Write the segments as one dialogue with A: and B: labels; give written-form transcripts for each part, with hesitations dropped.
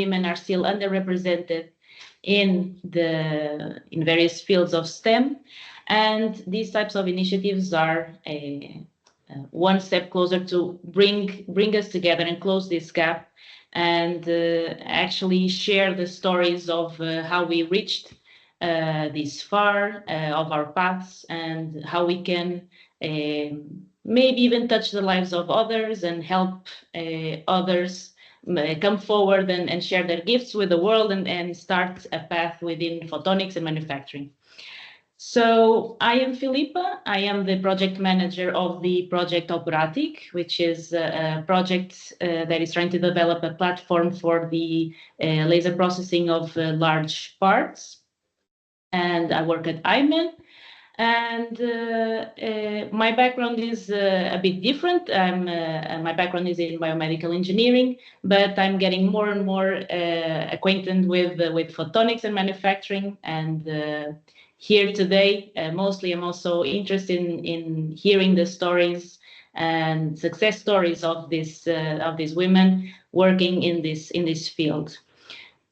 A: women are still underrepresented in various fields of STEM, and these types of initiatives are one step closer to bring us together and close this gap, and actually share the stories of how we reached this far, of our paths, and how we can maybe even touch the lives of others and help others come forward and share their gifts with the world and start a path within photonics and manufacturing. So I am Filipa. I am the project manager of the project OPeraTIC, which is a project that is trying to develop a platform for the laser processing of large parts. And I work at IMEN. And my background is a bit different. My background is in biomedical engineering, but I'm getting more and more acquainted with photonics and manufacturing. And here today, mostly I'm also interested in hearing the stories and success stories of these women working in this field.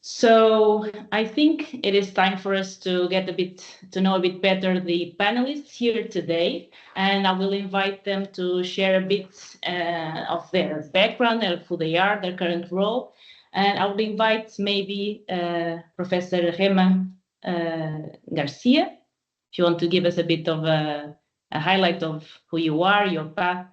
A: So I think it is time for us to know a bit better the panelists here today, and I will invite them to share a bit of their background, of who they are, their current role. And I will invite maybe Professor Gemma Garcia, if you want to give us a bit of a highlight of who you are, your path.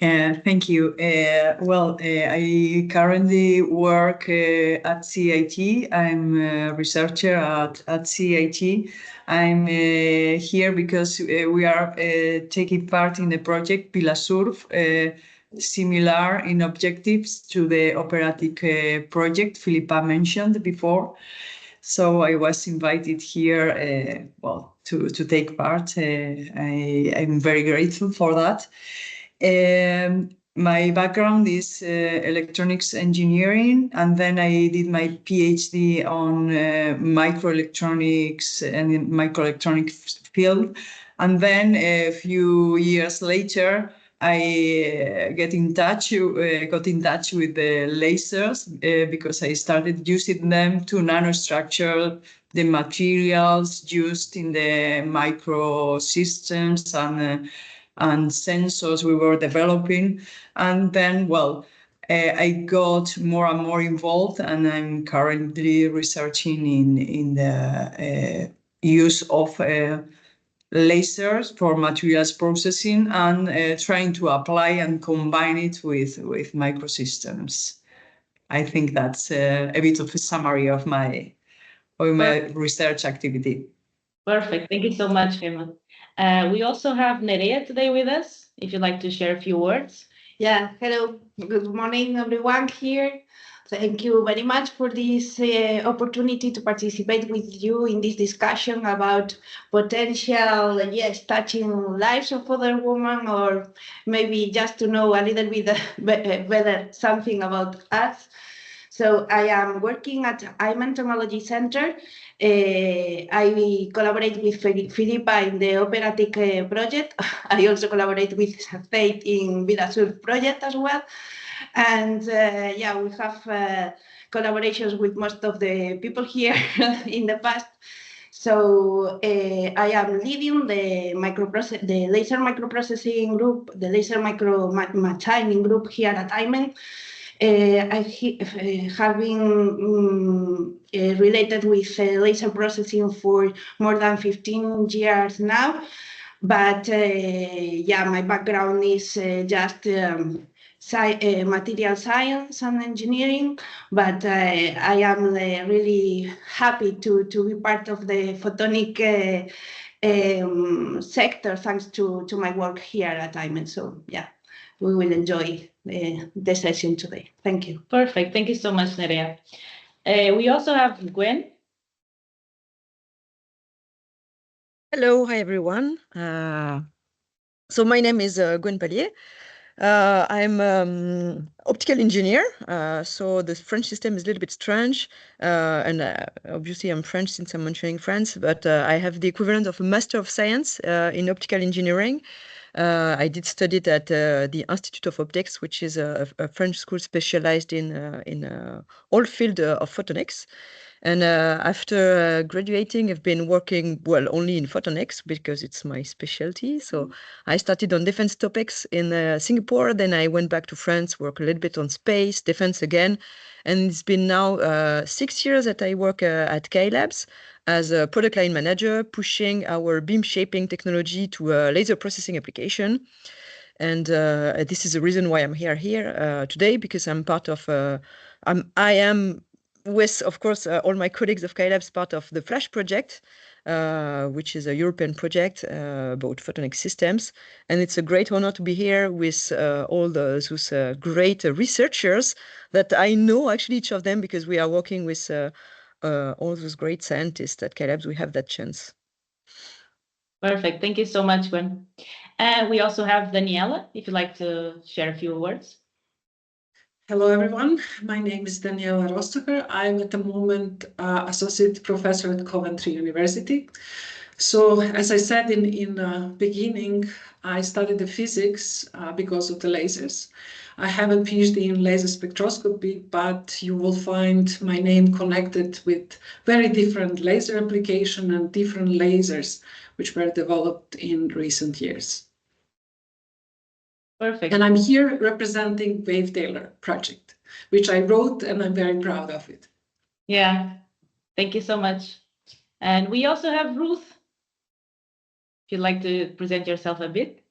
B: Thank you. I currently work at CIT. I'm a researcher at CIT. I'm here because we are taking part in the project BILASURF, similar in objectives to the OPeraTIC project Filipa mentioned before. So I was invited here, to take part. I'm very grateful for that. My background is electronics engineering, and then I did my PhD on microelectronics and in microelectronics field. And then a few years later, I got in touch with the lasers because I started using them to nanostructure the materials used in the microsystems and sensors we were developing. And then, I got more and more involved, and I'm currently researching in the use of lasers for materials processing and trying to apply and combine it with microsystems. I think that's a bit of a summary of my research activity.
A: Perfect. Thank you so much, Gemma. We also have Nerea today with us, if you'd like to share a few words.
C: Yeah, hello. Good morning, everyone here. Thank you very much for this opportunity to participate with you in this discussion about potential, touching lives of other women, or maybe just to know a little bit better something about us. So I am working at IMEN Technology Center. I collaborate with Filipa in the OPeraTIC project. I also collaborate with Faith in BILASURF project as well. And we have collaborations with most of the people here in the past. So I am leading the laser microprocessing group, the laser machining group here at IMEN. I have been related with laser processing for more than 15 years now. But my background is just material science and engineering, but I am really happy to be part of the photonic sector thanks to my work here at IMEN. So we will enjoy the session today. Thank you.
A: Perfect. Thank you so much, Nerea. We also have Gwen.
D: Hello, hi everyone. So my name is Gwen Pallier. I'm optical engineer, so the French system is a little bit strange, and obviously I'm French since I'm mentioning France, but I have the equivalent of a Master of Science in optical engineering. I did study it at the Institute of Optics, which is a French school specialized in all field of photonics. And after graduating, I've been working, well, only in photonics because it's my specialty. So I started on defense topics in Singapore. Then I went back to France, work a little bit on space, defense again. And it's been now 6 years that I work at K-Labs as a product line manager, pushing our beam shaping technology to a laser processing application. And this is the reason why I'm here today, because I'm part of, I am with, of course, all my colleagues of K-Labs, part of the FLASH project, which is a European project about photonic systems. And it's a great honor to be here with all those great researchers that I know, actually, each of them, because we are working with all those great scientists at K-Labs. We have that chance.
A: Perfect. Thank you so much, Gwen. We also have Daniela, if you'd like to share a few words.
E: Hello, everyone. My name is Daniela Rostocker. I'm at the moment Associate Professor at Coventry University. So, as I said in the beginning, I studied the physics because of the lasers. I have a PhD in laser spectroscopy, but you will find my name connected with very different laser application and different lasers which were developed in recent years.
A: Perfect.
E: And I'm here representing WAVETAILOR project, which I wrote, and I'm very proud of it.
A: Yeah, thank you so much. And we also have Ruth. If you'd like to present yourself a bit.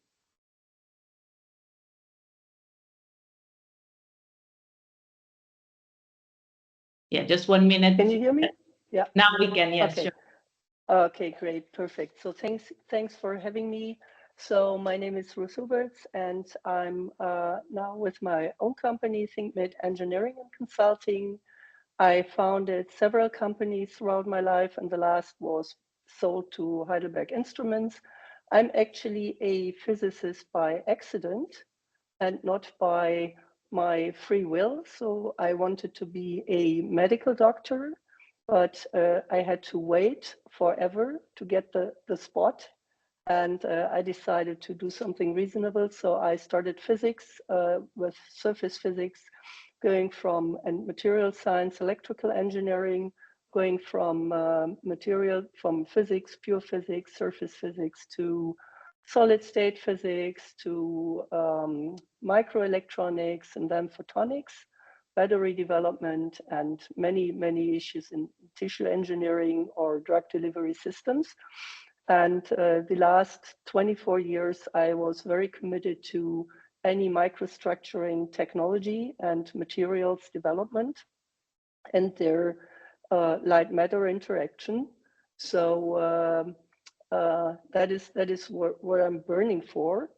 A: Yeah, just 1 minute.
F: Can you hear me? Yeah.
A: Now we can, yes.
F: Okay.
A: Sure.
F: Okay, great, perfect. So thanks for having me. So my name is Ruth Huberts, and I'm now with my own company, ThinkMate Engineering and Consulting. I founded several companies throughout my life, and the last was sold to Heidelberg Instruments. I'm actually a physicist by accident and not by my free will. So I wanted to be a medical doctor, but I had to wait forever to get the spot. And I decided to do something reasonable. So I started physics with surface physics, going from material science, electrical engineering, going from physics, pure physics, surface physics, to solid state physics, to microelectronics, and then photonics, battery development, and many issues in tissue engineering or drug delivery systems. And the last 24 years, I was very committed to any microstructuring technology and materials development and their light matter interaction. So that is what I'm burning for.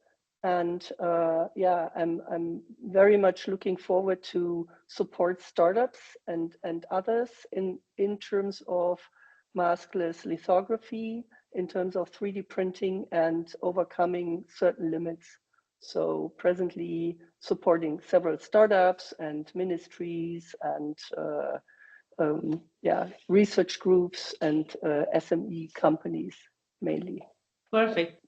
F: And yeah, I'm very much looking forward to support startups and others in terms of maskless lithography, in terms of 3D printing and overcoming certain limits. So presently supporting several startups and ministries and yeah, research groups and SME companies mainly.
A: Perfect.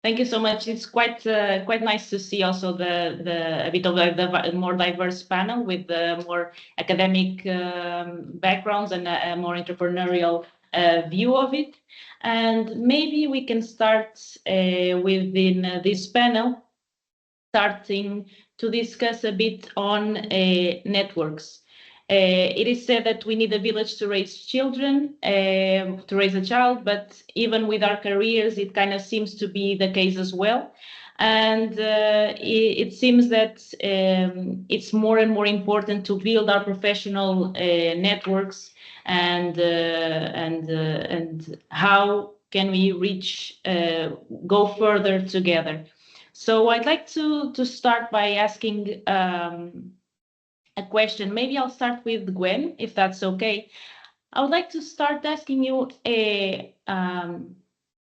A: Thank you so much. It's quite nice to see also a bit of the more diverse panel with the more academic backgrounds and a more entrepreneurial view of it. And maybe we can start within this panel, starting to discuss a bit on networks. It is said that we need a village to raise children, to raise a child, but even with our careers, it kind of seems to be the case as well. And it seems that it's more and more important to build our professional networks and how can we reach, go further together. So I'd like to start by asking a question. Maybe I'll start with Gwen, if that's okay. I would like to start asking you,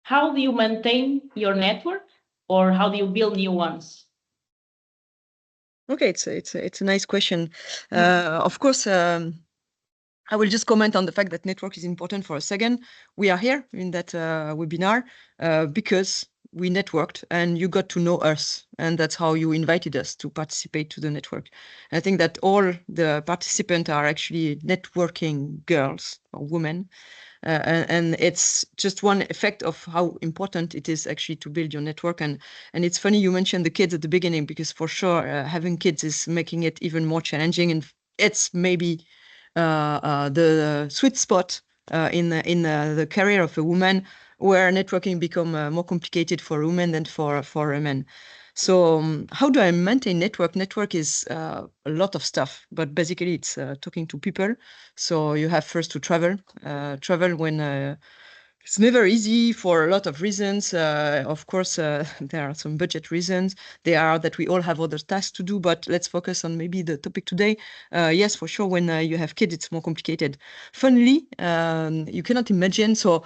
A: how do you maintain your network, or how do you build new ones?
D: Okay, it's a nice question. Of course, I will just comment on the fact that network is important for a second. We are here in that webinar because we networked and you got to know us, and that's how you invited us to participate to the network. And I think that all the participants are actually networking girls or women, and it's just one effect of how important it is actually to build your network. And it's funny you mentioned the kids at the beginning, because for sure having kids is making it even more challenging, and it's maybe the sweet spot in the career of a woman, where networking become more complicated for women than for a man. So how do I maintain network? Network is a lot of stuff, but basically it's talking to people. So you have first to travel when it's never easy for a lot of reasons. Of course, there are some budget reasons. There are that we all have other tasks to do, but let's focus on maybe the topic today. Yes, for sure, when you have kids, it's more complicated. Funnily, you cannot imagine. So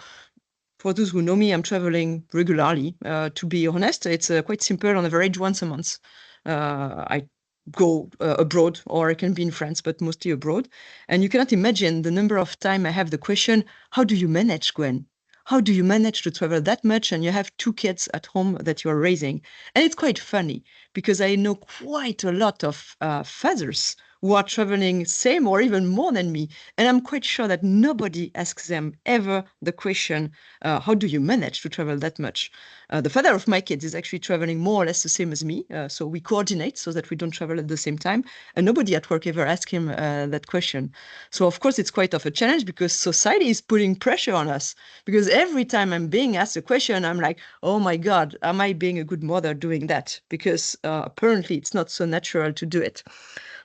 D: for those who know me, I'm traveling regularly. To be honest, it's quite simple. On average, once a month, I go abroad, or I can be in France, but mostly abroad. And you cannot imagine the number of time I have the question, how do you manage, Gwen? How do you manage to travel that much and you have 2 kids at home that you're raising? And it's quite funny, because I know quite a lot of fathers who are traveling same or even more than me. And I'm quite sure that nobody asks them ever the question, how do you manage to travel that much? The father of my kids is actually traveling more or less the same as me. So we coordinate so that we don't travel at the same time. And nobody at work ever asked him that question. So of course, it's quite of a challenge, because society is putting pressure on us. Because every time I'm being asked a question, I'm like, oh my God, am I being a good mother doing that? Because apparently it's not so natural to do it.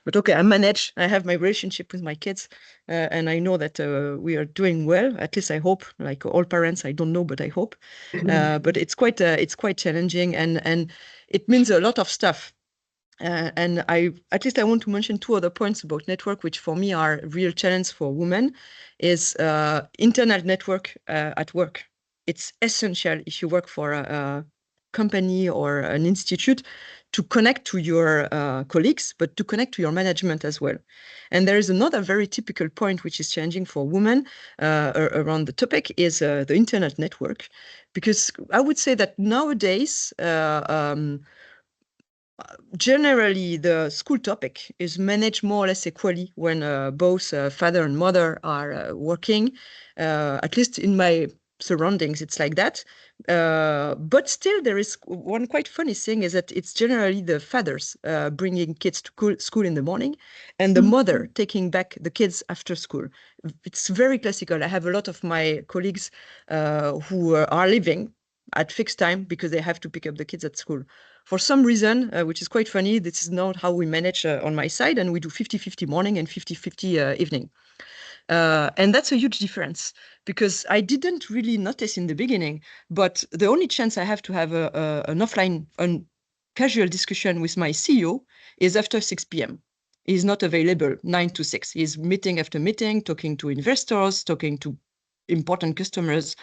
D: But okay, I manage. I have my relationship with my kids, and I know that we are doing well. At least I hope. Like all parents, I don't know, but I hope. But it's quite challenging, and it means a lot of stuff. And I want to mention 2 other points about network, which for me are real challenge for women, is internet network at work. It's essential if you work for a company or an institute to connect to your colleagues, but to connect to your management as well. And there is another very typical point which is challenging for women around the topic is the internet network, because I would say that nowadays, generally, the school topic is managed more or less equally when both father and mother are working. At least in my surroundings, it's like that. But still, there is one quite funny thing, is that it's generally the fathers bringing kids to school in the morning, and the mother taking back the kids after school. It's very classical. I have a lot of my colleagues who are living at fixed time because they have to pick up the kids at school. For some reason, which is quite funny, this is not how we manage on my side, and we do 50-50 morning and 50-50 evening. And that's a huge difference, because I didn't really notice in the beginning, but the only chance I have to have an offline, casual discussion with my CEO is after 6 p.m. He's not available 9 to 6. He's meeting after meeting, talking to investors, talking to important customers,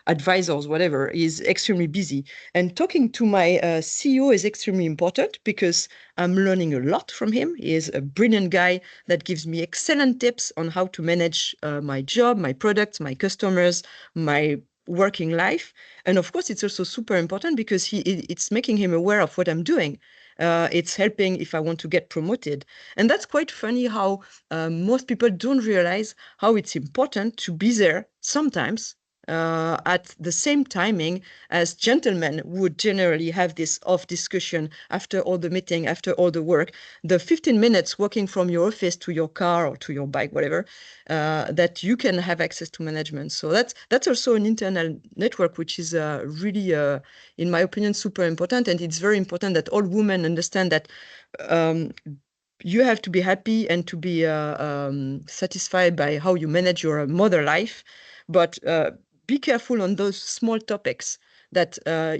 D: advisors, whatever, is extremely busy. And talking to my CEO is extremely important, because I'm learning a lot from him. He is a brilliant guy that gives me excellent tips on how to manage my job, my products, my customers, my working life. And of course, it's also super important because it's making him aware of what I'm doing. It's helping if I want to get promoted. And that's quite funny how most people don't realize how it's important to be there sometimes at the same timing as gentlemen would generally have this off discussion after all the meeting, after all the work, the 15 minutes walking from your office to your car or to your bike, whatever, that you can have access to management. So that's also an internal network, which is really, in my opinion, super important. And it's very important that all women understand that you have to be happy and to be satisfied by how you manage your mother life, but be careful on those small topics that there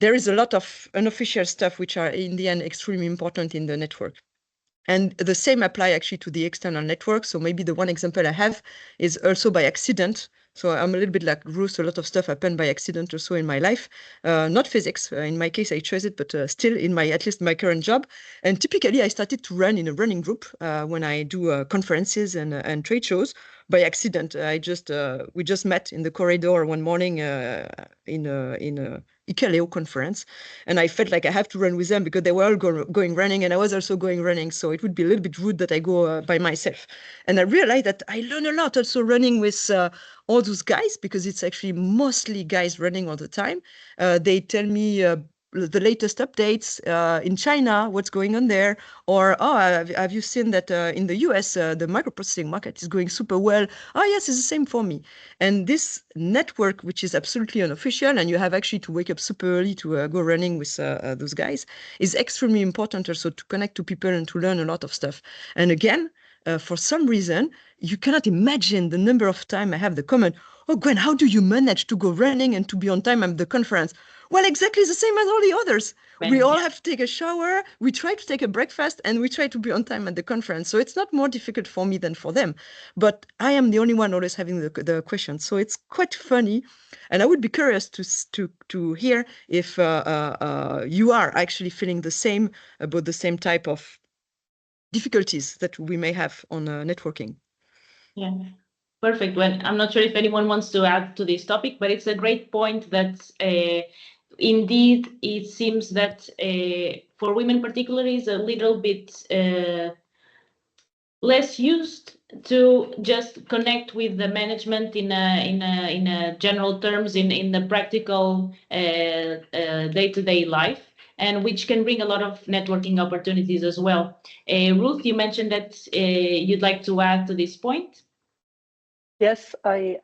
D: is a lot of unofficial stuff which are in the end extremely important in the network. And the same apply actually to the external network. So maybe the one example I have is also by accident. So I'm a little bit like Ruth, a lot of stuff happened by accident or so in my life. Not physics. In my case, I chose it, but still in at least my current job. And typically I started to run in a running group when I do conferences and trade shows. by accident. We just met in the corridor one morning in a IKEA conference, and I felt like I have to run with them because they were all going running, and I was also going running. So it would be a little bit rude that I go by myself. And I realized that I learn a lot also running with all those guys, because it's actually mostly guys running all the time. They tell me the latest updates in China, what's going on there, or have you seen that in the US the microprocessing market is going super well? Oh yes, it's the same for me. And this network, which is absolutely unofficial, and you have actually to wake up super early to go running with those guys, is extremely important also to connect to people and to learn a lot of stuff. And again, for some reason, you cannot imagine the number of times I have the comment, "Oh, Gwen, how do you manage to go running and to be on time at the conference?" Well, exactly the same as all the others. We all have to take a shower, we try to take a breakfast, and we try to be on time at the conference. So it's not more difficult for me than for them. But I am the only one always having the questions. So it's quite funny. And I would be curious to hear if you are actually feeling the same about the same type of difficulties that we may have on networking.
A: Yeah, perfect. Well, I'm not sure if anyone wants to add to this topic, but it's a great point that indeed it seems that for women particularly is a little bit less used to just connect with the management in a general terms in the practical day-to-day life, and which can bring a lot of networking opportunities as well. Ruth, you mentioned that you'd like to add to this point.
F: Yes, I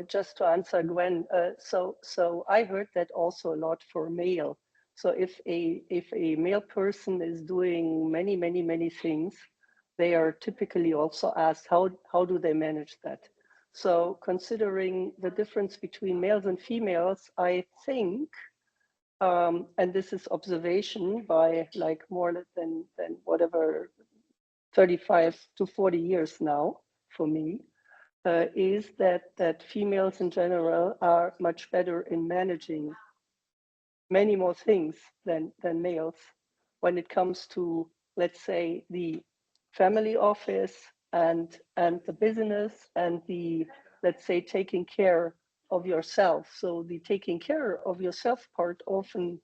F: just to answer Gwen. So I heard that also a lot for male. So if a male person is doing many things, they are typically also asked how do they manage that. So considering the difference between males and females, I think, and this is observation by like more than whatever 35 to 40 years now for me. Is that females in general are much better in managing many more things than males when it comes to, let's say, the family office and the business and the, let's say, taking care of yourself. So the taking care of yourself part often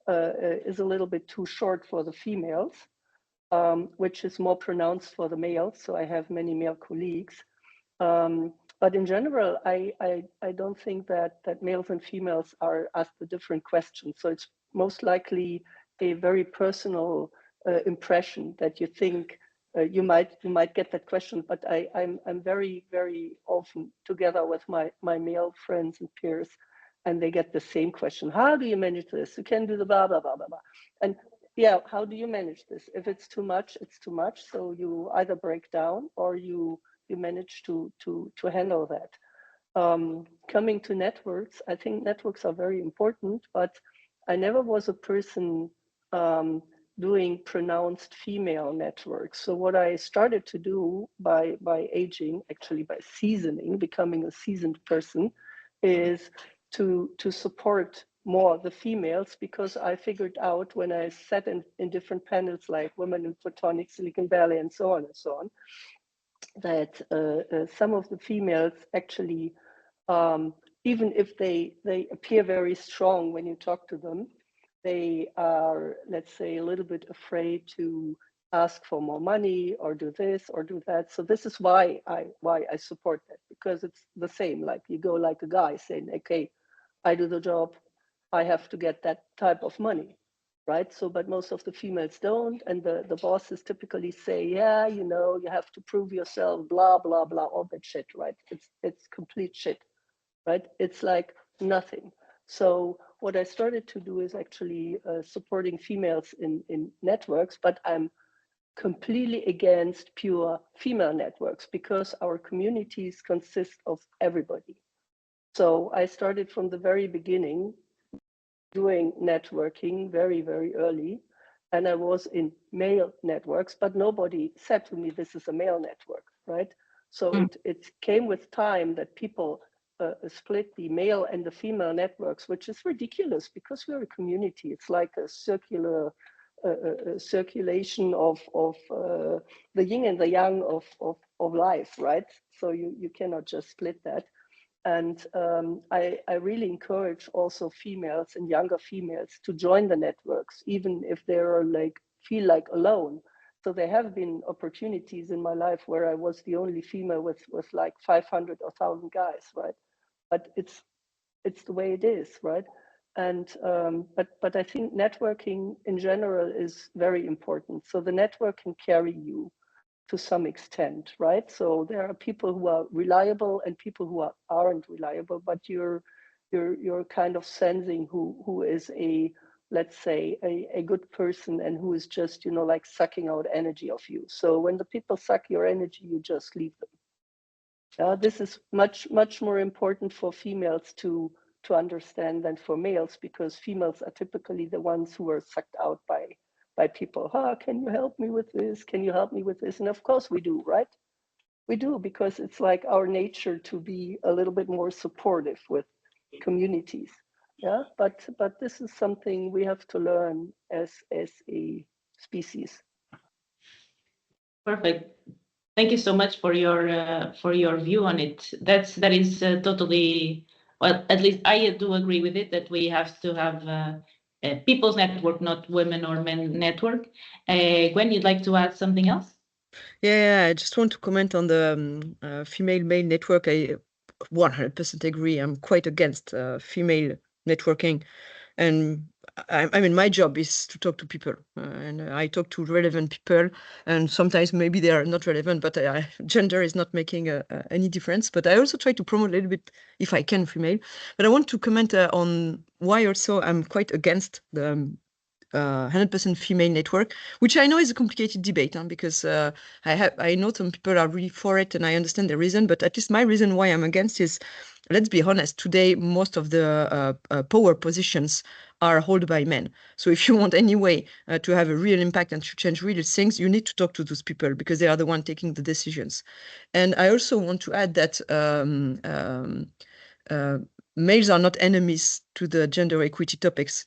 F: is a little bit too short for the females, which is more pronounced for the males. So I have many male colleagues. But in general, I don't think that males and females are asked a different question. So it's most likely a very personal impression that you think you might get that question. But I'm very often together with my male friends and peers, and they get the same question: how do you manage this? You can do the blah blah blah blah blah. And yeah, how do you manage this? If it's too much, it's too much. So you either break down or you manage to handle that. Coming to networks, I think networks are very important, but I never was a person doing pronounced female networks. So what I started to do by aging, actually by seasoning, becoming a seasoned person, is to support more the females, because I figured out when I sat in different panels like Women in Photonics, Silicon Valley, and so on, that some of the females actually, even if they appear very strong when you talk to them, they are, let's say, a little bit afraid to ask for more money or do this or do that. So this is why I support that, because it's the same. Like you go like a guy saying, okay, I do the job, I have to get that type of money. Right. So, but most of the females don't. And the bosses typically say, yeah, you know, you have to prove yourself, blah, blah, blah, all that shit. Right. It's complete shit. Right. It's like nothing. So what I started to do is actually supporting females in networks, but I'm completely against pure female networks because our communities consist of everybody. So I started from the very beginning doing networking very early, and I was in male networks, but nobody said to me this is a male network, right? So it came with time that people split the male and the female networks, which is ridiculous because we're a community. It's like a circular circulation of the yin and the yang of life, right? So you cannot just split that. And I really encourage also females and younger females to join the networks, even if they're feel like alone. So there have been opportunities in my life where I was the only female with like 500 or 1,000 guys, right? But it's the way it is, right? And but I think networking in general is very important. So the network can carry you to some extent, right? So there are people who are reliable and people who aren't reliable, but you're kind of sensing who is let's say a good person and who is just, you know, like sucking out energy of you. So when the people suck your energy, you just leave them. This is much more important for females to understand than for males, because females are typically the ones who are sucked out by people. Can you help me with this? Can you help me with this? And of course we do, right? We do, because it's like our nature to be a little bit more supportive with communities. Yeah, but this is something we have to learn as a species.
A: Perfect. Thank you so much for your view on it. That is totally, well, at least I do agree with it, that we have to have a people's network, not women or men network. Gwen, you'd like to add something else?
D: Yeah, I just want to comment on the female-male network. I 100% agree. I'm quite against female networking. And I mean, my job is to talk to people, and I talk to relevant people, and sometimes maybe they are not relevant, but gender is not making any difference. But I also try to promote a little bit, if I can, female. But I want to comment on why also I'm quite against the 100% female network, which I know is a complicated debate, because I know some people are really for it, and I understand the reason, but at least my reason why I'm against is, let's be honest, today most of the power positions are held by men. So if you want any way to have a real impact and to change real things, you need to talk to those people, because they are the one taking the decisions. And I also want to add that males are not enemies to the gender equity topics.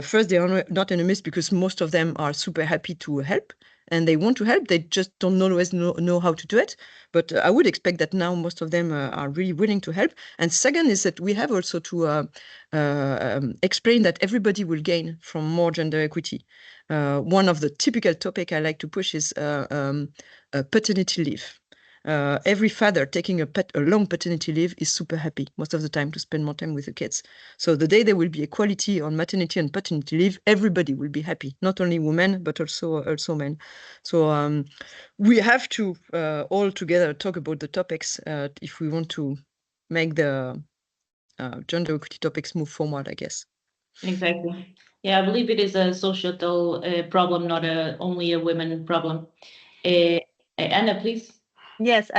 D: First, they are not enemies because most of them are super happy to help, and they want to help. They just don't always know how to do it. But I would expect that now most of them are really willing to help. And second is that we have also to explain that everybody will gain from more gender equity. One of the typical topic I like to push is paternity leave. Every father taking a long paternity leave is super happy most of the time to spend more time with the kids. So the day there will be equality on maternity and paternity leave, everybody will be happy, not only women, but also men. So we have to all together talk about the topics if we want to make the gender equity topics move forward, I guess.
A: Exactly. Yeah, I believe it is a societal problem, not only a women problem. Anna, please.
C: Yes,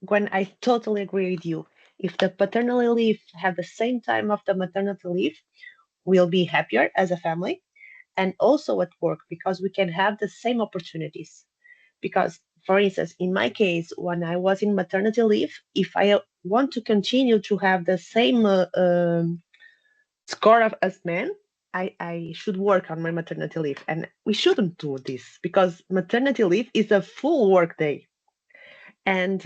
C: Gwen, I totally agree with you. If the paternity leave have the same time of the maternity leave, we'll be happier as a family and also at work, because we can have the same opportunities. Because, for instance, in my case, when I was in maternity leave, if I want to continue to have the same score as men, I should work on my maternity leave. And we shouldn't do this, because maternity leave is a full work day. And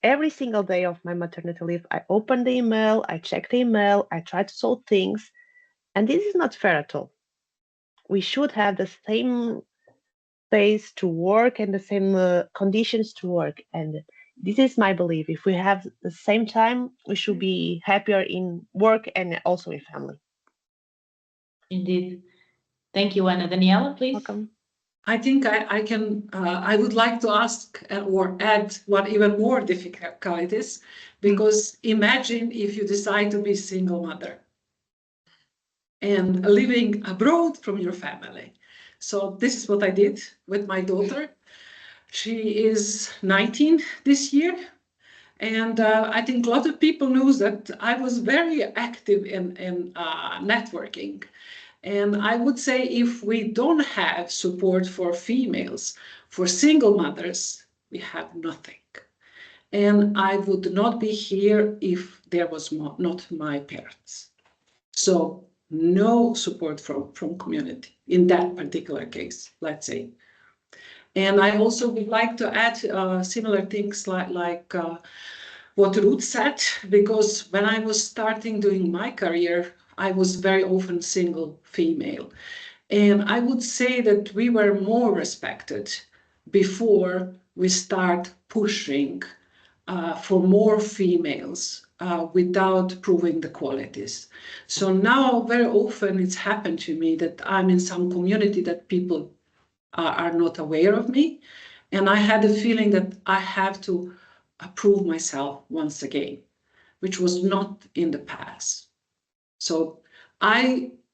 C: every single day of my maternity leave, I open the email, I check the email, I try to solve things. And this is not fair at all. We should have the same space to work and the same conditions to work. And this is my belief. If we have the same time, we should be happier in work and also in family.
A: Indeed. Thank you, Anna. Daniela, please.
C: Welcome.
E: I think I would like to ask or add what even more difficult it is, because imagine if you decide to be single mother and living abroad from your family. So this is what I did with my daughter. She is 19 this year. And I think a lot of people know that I was very active in networking. And I would say if we don't have support for females, for single mothers, we have nothing. And I would not be here if there was not my parents. So no support from community in that particular case, let's say. And I also would like to add similar things like what Ruth said, because when I was starting doing my career, I was very often single female. And I would say that we were more respected before we start pushing for more females without proving the qualities. So now very often it's happened to me that I'm in some community that people are not aware of me. And I had the feeling that I have to prove myself once again, which was not in the past. So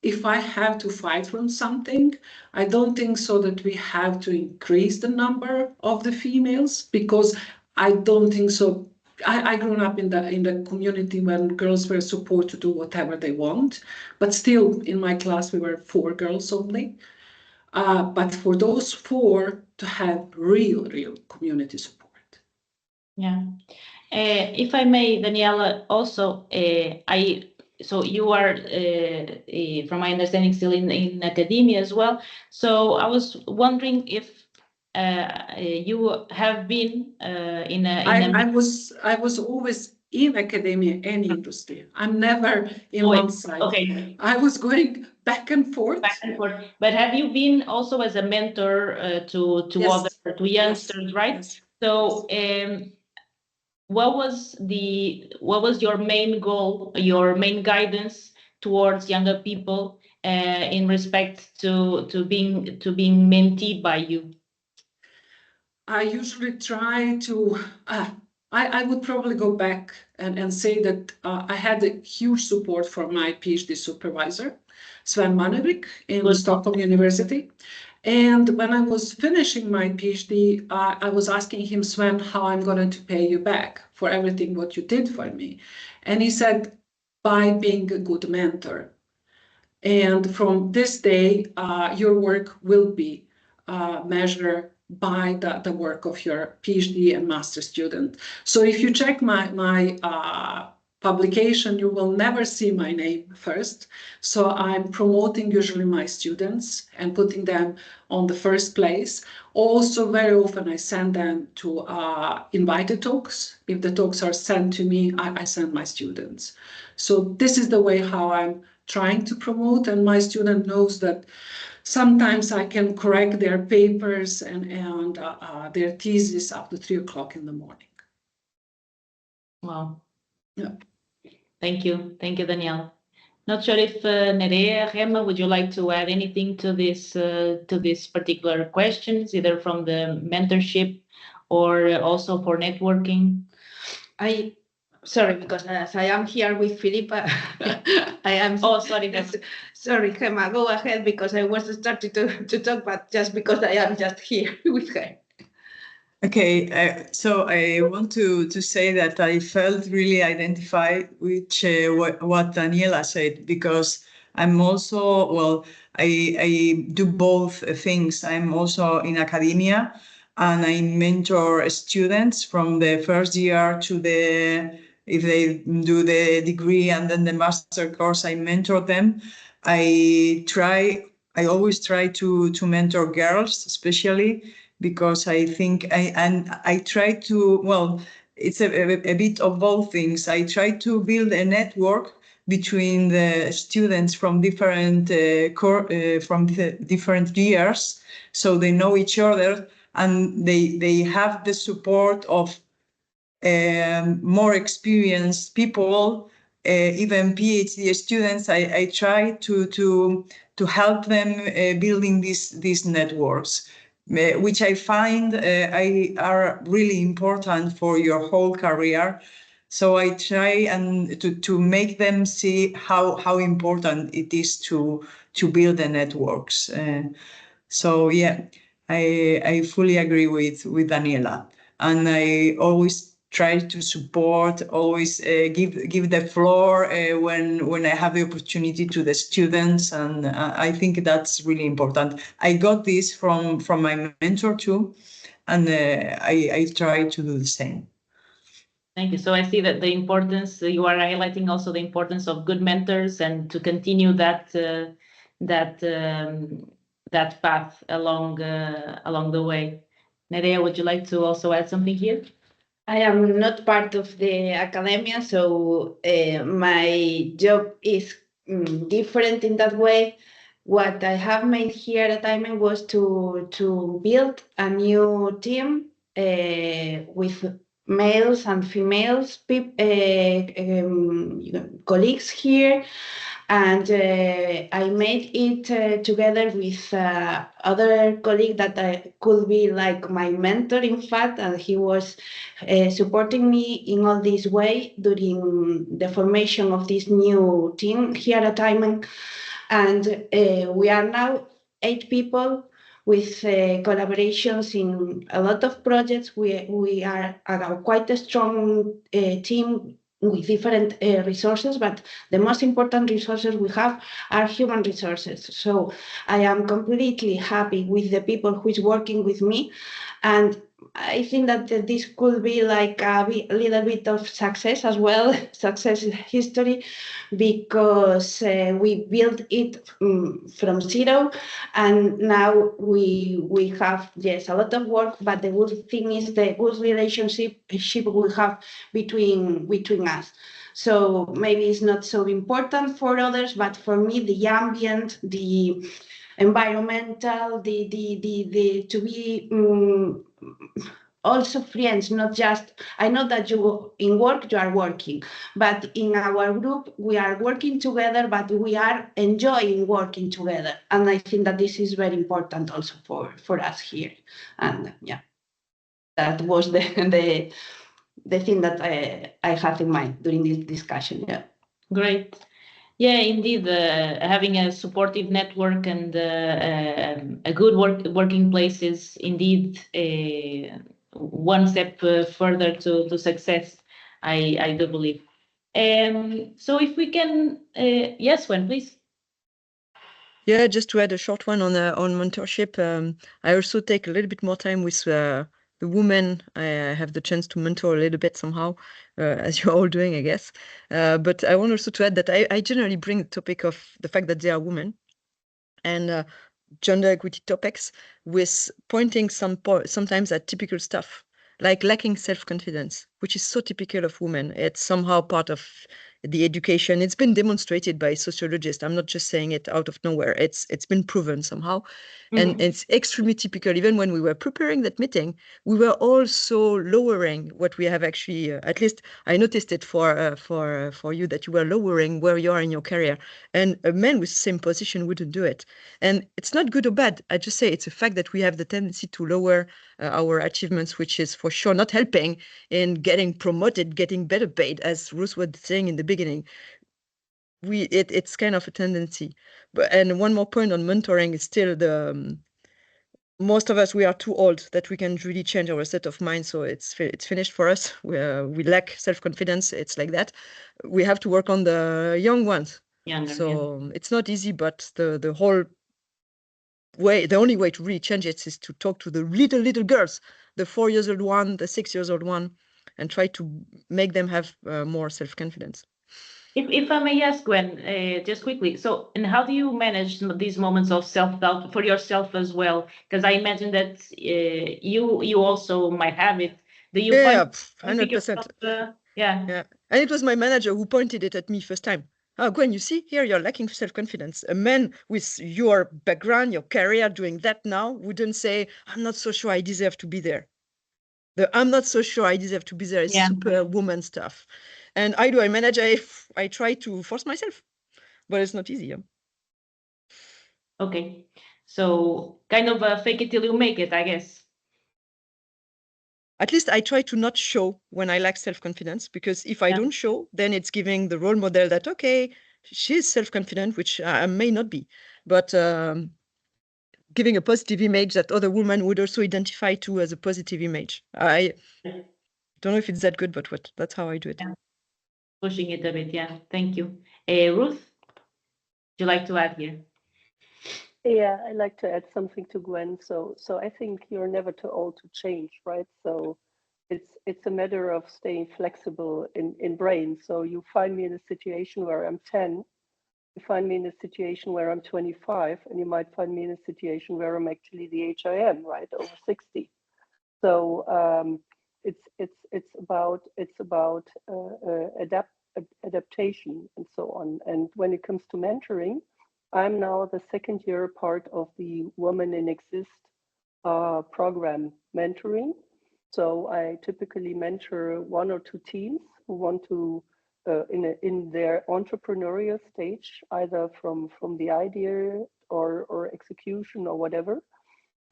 E: if I have to fight from something, I don't think so that we have to increase the number of the females, because I don't think so. I grew up in the community when girls were supposed to do whatever they want, but still in my class we were 4 girls only. But for those 4 to have real community support.
A: Yeah. If I may, Daniela, also, so you are, from my understanding, still in academia as well. So I was wondering if you have been
E: I was always in academia and industry. I'm never in one side.
A: Okay.
E: I was going back and forth.
A: Back and forth. But have you been also as a mentor to
E: Yes.
A: other youngsters, right?
E: Yes.
A: So what was your main goal, your main guidance towards younger people in respect to being mentored by you?
E: I usually try to, I would probably go back and say that I had a huge support from my PhD supervisor, Sven Manevik in Stockholm University. And when I was finishing my PhD, I was asking him, Sven, how I'm going to pay you back for everything what you did for me. And he said, by being a good mentor. And from this day, your work will be measured by the work of your PhD and master student. So if you check my publication, you will never see my name first. So I'm promoting usually my students and putting them on the first place. Also, very often I send them to invited talks. If the talks are sent to me, I send my students. So this is the way how I'm trying to promote, and my student knows that sometimes I can correct their papers and their thesis up to 3 o'clock in the morning.
A: Wow.
E: Yeah.
A: Thank you, Danielle. Not sure if Nerea, Rema, would you like to add anything to this particular questions, either from the mentorship or also for networking?
C: Sorry, because as I am here with Philippa, I am.
A: Oh, sorry.
C: Sorry, Gemma, go ahead, because I was starting to talk, but just because I am just here with her.
B: Okay, so I want to say that I felt really identified with what Daniela said, because I'm also, well, I do both things. I'm also in academia, and I mentor students from the first year to if they do the degree and then the master course, I mentor them. I always try to mentor girls, especially, because I think I try to, well, it's a bit of both things. I try to build a network between the students from different different years, so they know each other and they have the support of more experienced people, even PhD students. I try to help them building these networks, which I find are really important for your whole career. So I try and to make them see how important it is to build the networks. So yeah, I fully agree with Daniela, and I always try to support, always give the floor when I have the opportunity to the students, and I think that's really important. I got this from my mentor too, and I try to do the same.
A: Thank you. So I see that the importance, you are highlighting also the importance of good mentors and to continue that that path along the way. Nerea, would you like to also add something here?
C: I am not part of the academia, so my job is different in that way. What I have made here at IMEN was to build a new team with males and females, colleagues here. And I made it together with other colleague that I could be like my mentor, in fact, and he was supporting me in all this way during the formation of this new team here at IMEN. And we are now 8 people with collaborations in a lot of projects. We are quite a strong team with different resources, but the most important resources we have are human resources. So I am completely happy with the people who is working with me, and I think that this could be like a little bit of success as well, success history, because we built it from zero, and now we have, yes, a lot of work, but the good thing is the good relationship we have between us. So maybe it's not so important for others, but for me, the ambient, the environmental, the to be also friends, not just, I know that you in work, you are working, but in our group, we are working together, but we are enjoying working together. And I think that this is very important also for us here. And yeah, that was the thing that I have in mind during this discussion. Yeah.
A: Great. Yeah, indeed, having a supportive network and a good working place is indeed one step further to success, I do believe. So if we can, yes, Gwen, please.
D: Yeah, just to add a short one on mentorship, I also take a little bit more time with the women. I have the chance to mentor a little bit somehow, as you're all doing, I guess. But I want also to add that I generally bring the topic of the fact that they are women and gender equity topics with pointing sometimes at typical stuff, like lacking self-confidence, which is so typical of women. It's somehow part of the education. It's been demonstrated by sociologists. I'm not just saying it out of nowhere. It's been proven somehow. And it's extremely typical. Even when we were preparing that meeting, we were also lowering what we have actually, at least I noticed it for you, that you were lowering where you are in your career. And a man with the same position wouldn't do it. And it's not good or bad. I just say it's a fact that we have the tendency to lower our achievements, which is for sure not helping in getting promoted, getting better paid, as Ruth was saying in the beginning. It's kind of a tendency. And one more point on mentoring is still the most of us, we are too old that we can really change our state of mind. So it's finished for us. We lack self-confidence. It's like that. We have to work on the young ones. So it's not easy, but the whole way, the only way to really change it is to talk to the little girls, the 4 years old one, the 6 years old one, and try to make them have more self-confidence.
A: If I may ask, Gwen, just quickly, so, and how do you manage these moments of self-doubt for yourself as well? Because I imagine that you also might have it. Do you find
D: 100%.
A: Yeah.
D: And it was my manager who pointed it at me first time. Oh, Gwen, you see, here you're lacking self-confidence. A man with your background, your career, doing that now wouldn't say, I'm not so sure I deserve to be there. I'm not so sure I deserve to be there is super woman stuff. And I manage, I try to force myself, but it's not easy. Yeah?
A: Okay. So kind of fake it till you make it, I guess.
D: At least I try to not show when I lack self-confidence, because if I don't show, then it's giving the role model that, okay, she's self-confident, which I may not be, but giving a positive image that other women would also identify to as a positive image. I don't know if it's that good, but that's how I do it.
A: Yeah. Pushing it a bit, yeah. Thank you. Ruth, would you like to add here?
F: Yeah, I'd like to add something to Gwen. So I think you're never too old to change, right? So it's a matter of staying flexible in brain. So you find me in a situation where I'm 10, you find me in a situation where I'm 25, and you might find me in a situation where I'm actually the age I am, right, over 60. So it's about adaptation and so on. And when it comes to mentoring, I'm now the second year part of the Women in Exist program mentoring. So I typically mentor 1 or 2 teams who want to in their entrepreneurial stage, either from the idea or execution or whatever.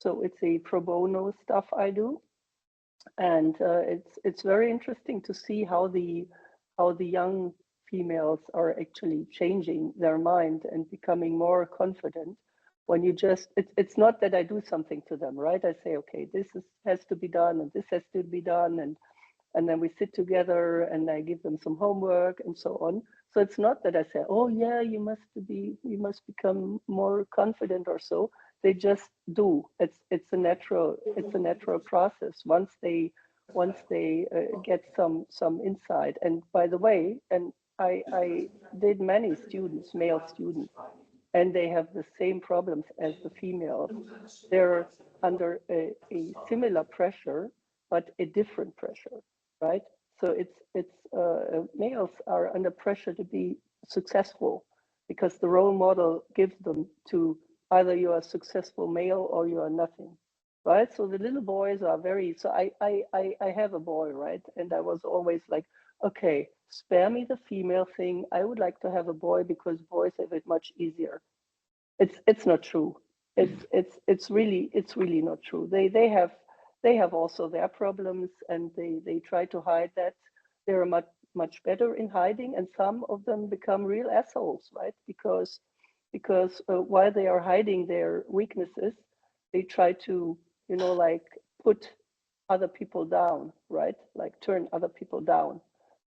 F: So it's a pro bono stuff I do, and it's very interesting to see how the young females are actually changing their mind and becoming more confident. When you just, it's not that I do something to them, right? I say, okay, has to be done, and this has to be done, and then we sit together and I give them some homework and so on. So it's not that I say, oh yeah, you must become more confident or so. They just do. It's a natural process. Once they get some insight. And by the way, and I did many students, male students, and they have the same problems as the females. They're under a similar pressure, but a different pressure, right? So males are under pressure to be successful because the role model gives them to either you are a successful male or you are nothing, right? So the little boys are so I have a boy, right? And I was always like, okay, spare me the female thing. I would like to have a boy because boys have it much easier. It's not true. It's really not true. They have also their problems, and they try to hide that. They're much better in hiding, and some of them become real assholes, right? Because while they are hiding their weaknesses, they try to, like, put other people down, right? Like turn other people down.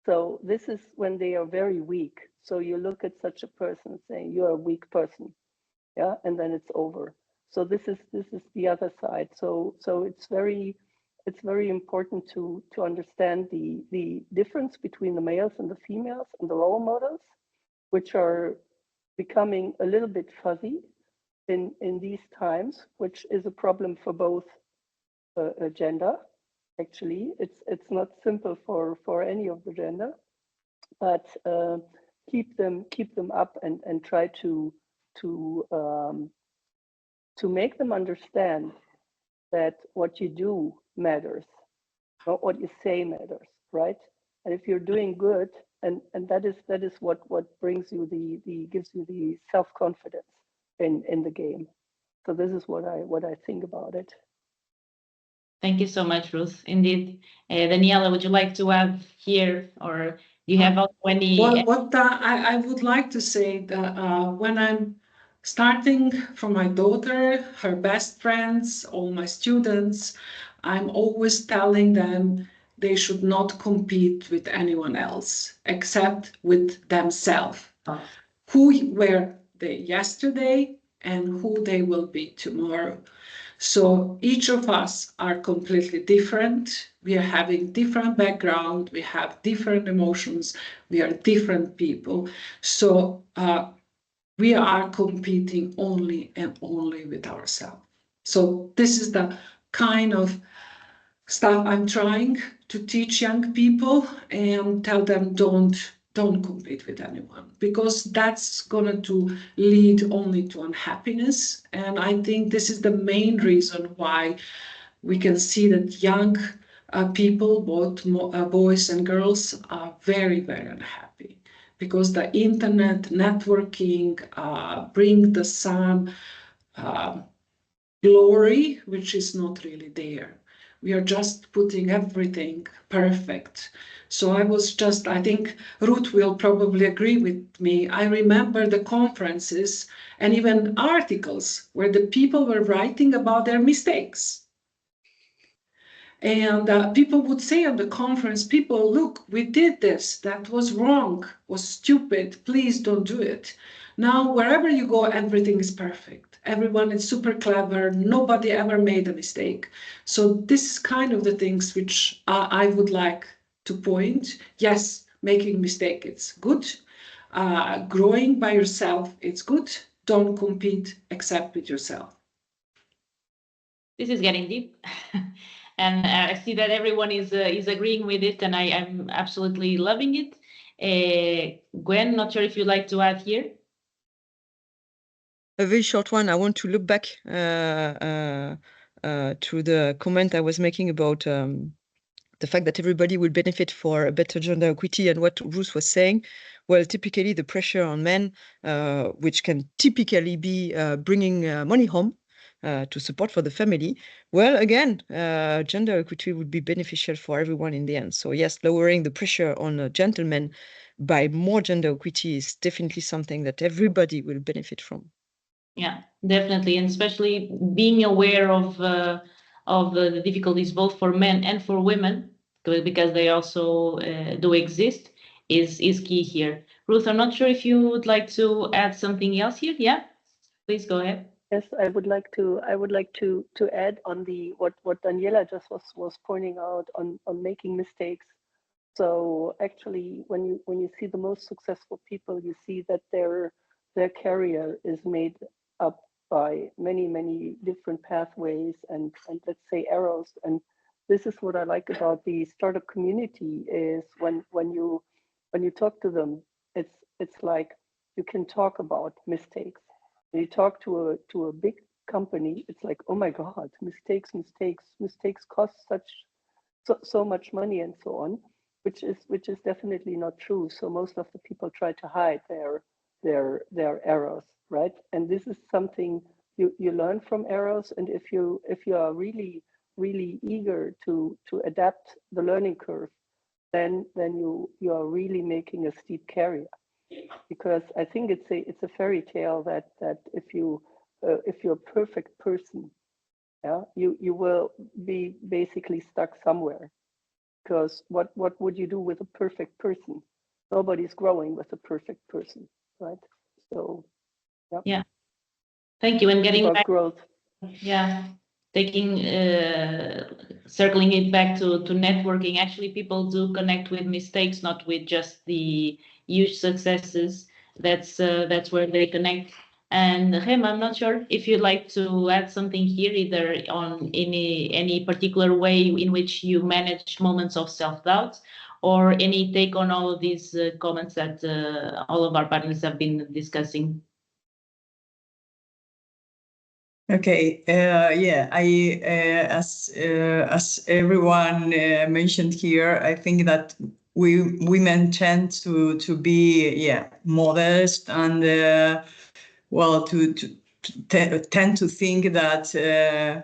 F: So this is when they are very weak. So you look at such a person saying, you're a weak person, yeah, and then it's over. So this is the other side. So it's very important to understand the difference between the males and the females and the role models, which are becoming a little bit fuzzy in these times, which is a problem for both gender. Actually, it's not simple for any of the gender, but keep them up and try to make them understand that what you do matters, not what you say matters, right? And if you're doing good, and that is what brings you gives you the self-confidence in the game. So this is what I think about it.
A: Thank you so much, Ruth. Indeed. Daniela, would you like to add here, or do you have any?
E: What I would like to say that when I'm starting from my daughter, her best friends, all my students, I'm always telling them they should not compete with anyone else except with themselves. Who were they yesterday and who they will be tomorrow. So each of us are completely different. We are having different background. We have different emotions. We are different people. So we are competing only and only with ourselves. So this is the kind of stuff I'm trying to teach young people and tell them don't compete with anyone, because that's going to lead only to unhappiness. And I think this is the main reason why we can see that young people, both boys and girls, are very, very unhappy, because the internet networking bring the sun glory, which is not really there. We are just putting everything perfect. So I think Ruth will probably agree with me. I remember the conferences and even articles where the people were writing about their mistakes. And people would say on the conference, people, look, we did this, that was wrong, was stupid, please don't do it. Now, wherever you go, everything is perfect. everyone is super clever, nobody ever made a mistake. So this is kind of the things which I would like to point. Yes, making mistake, it's good. Growing by yourself, it's good. Don't compete except with yourself.
A: This is getting deep. And I see that everyone is agreeing with it, and I'm absolutely loving it. Gwen, not sure if you'd like to add here.
D: A very short one. I want to look back to the comment I was making about the fact that everybody will benefit for a better gender equity, and what Ruth was saying. Well, typically the pressure on men, which can typically be bringing money home to support for the family. Well, again, gender equity would be beneficial for everyone in the end. So yes, lowering the pressure on gentlemen by more gender equity is definitely something that everybody will benefit from.
A: Yeah, definitely, and especially being aware of the difficulties both for men and for women, because they also do exist, is key here. Ruth, I'm not sure if you would like to add something else here. Yeah, please go ahead.
F: Yes, I would like to add on the what Daniela just was pointing out on making mistakes. So actually, when you see the most successful people, you see that their career is made up by many different pathways and let's say arrows. And this is what I like about the startup community is when you talk to them, it's like you can talk about mistakes. When you talk to a big company, it's like, oh my God, mistakes cost so much money and so on, which is definitely not true. So most of the people try to hide their errors, right? And this is something you learn from errors. And if you are really eager to adapt the learning curve, then you are really making a steep career. Because I think it's a fairy tale that if you're a perfect person, yeah, you will be basically stuck somewhere. Because what would you do with a perfect person? Nobody's growing with a perfect person, right? So
A: yeah. Thank you. And getting
F: about
A: back,
F: growth.
A: Yeah, taking circling it back to networking. Actually, people do connect with mistakes, not with just the huge successes. That's where they connect. And Hem, I'm not sure if you'd like to add something here, either on any particular way in which you manage moments of self-doubt, or any take on all of these comments that all of our partners have been discussing.
B: Okay, yeah, as everyone mentioned here, I think that women tend to be modest and well to tend to think that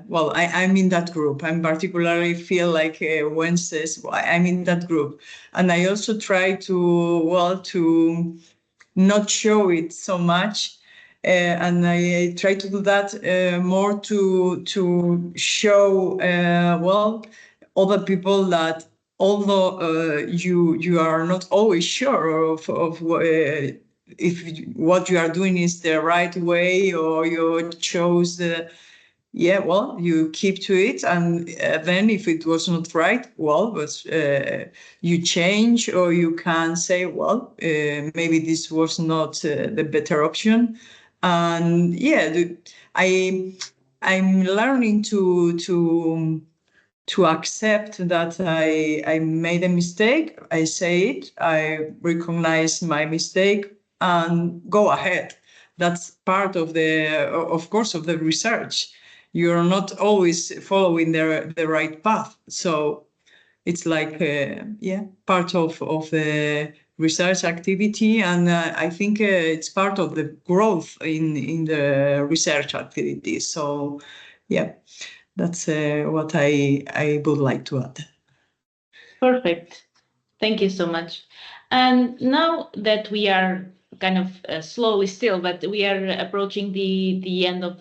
B: well I'm in that group. I particularly feel like Wednesdays I'm in that group, and I also try to not show it so much. And I try to do that more to show other people that although you are not always sure of if what you are doing is the right way, or you chose you keep to it, and then if it was not right, but you change, or you can say, maybe this was not the better option. And I'm learning to accept that I made a mistake. I say it, I recognize my mistake, and go ahead. That's part of of course, of the research. You're not always following the right path. So it's like, part of the research activity. And I think it's part of the growth in the research activity. So, that's what I would like to add.
A: Perfect. Thank you so much. And now that we are kind of slowly still, but we are approaching the end of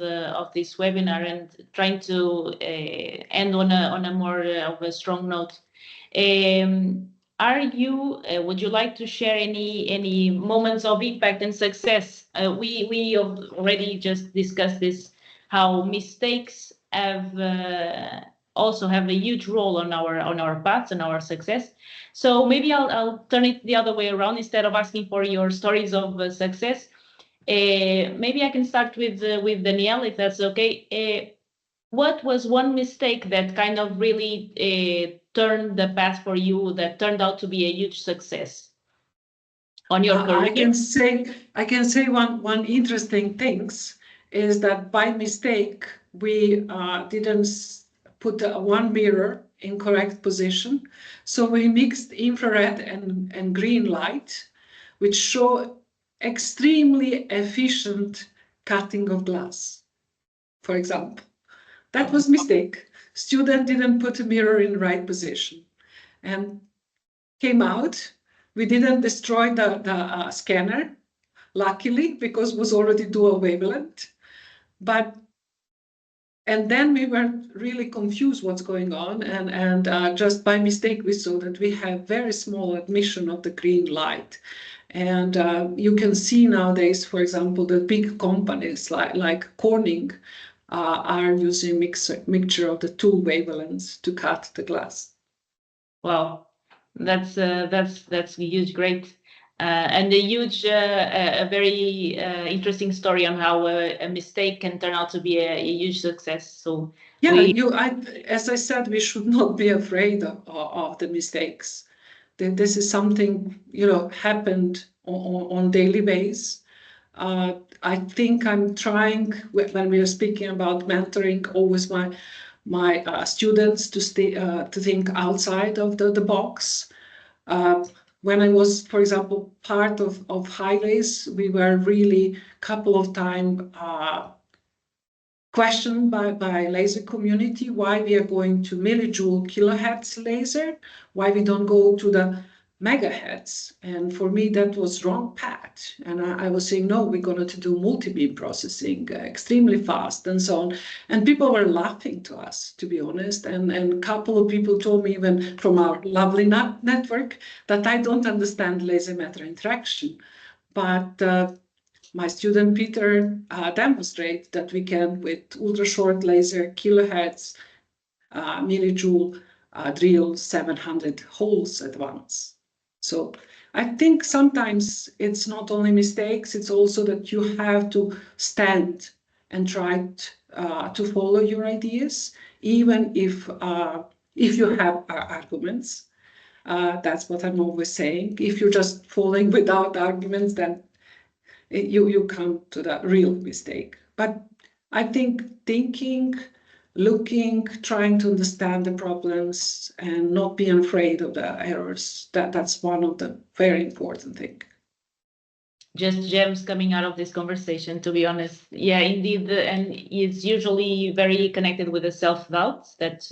A: this webinar and trying to end on a more of a strong note. Would you like to share any moments of impact and success? We already just discussed this how mistakes also have a huge role on our paths and our success. So maybe I'll turn it the other way around. Instead of asking for your stories of success, maybe I can start with Danielle, if that's okay. What was one mistake that kind of really turned the path for you, that turned out to be a huge success on your career?
E: I can say one interesting things is that by mistake we didn't put one mirror in correct position, so we mixed infrared and green light, which show extremely efficient cutting of glass, for example. That was mistake. Student didn't put a mirror in the right position and came out. We didn't destroy the scanner, luckily, because it was already dual wavelength. And then we were really confused what's going on, and just by mistake we saw that we have very small admission of the green light. And you can see nowadays, for example, the big companies like Corning are using mixture of the two wavelengths to cut the glass.
A: Wow, that's a huge, great, and a huge, a very interesting story on how a mistake can turn out to be a huge success. So
E: yeah, as I said, we should not be afraid of the mistakes. This is something happened on daily basis. I think I'm trying, when we are speaking about mentoring, always my students to think outside of the box. When I was, for example, part of Highways, we were really couple of times questioned by laser community why we are going to millijoule kilohertz laser, why we don't go to the megahertz. And for me, that was wrong path. And I was saying, no, we're going to do multi-beam processing extremely fast and so on. And people were laughing to us, to be honest. And a couple of people told me, even from our lovely network, that I don't understand laser matter interaction. But my student Peter demonstrated that we can, with ultra short laser, kilohertz, millijoule, drill 700 holes at once. So I think sometimes it's not only mistakes, it's also that you have to stand and try to follow your ideas, even if you have arguments. That's what I'm always saying. If you're just following without arguments, then you come to the real mistake. But I think thinking, looking, trying to understand the problems and not being afraid of the errors, that's one of the very important things.
A: Just gems coming out of this conversation, to be honest. Yeah, indeed, and it's usually very connected with the self-doubt that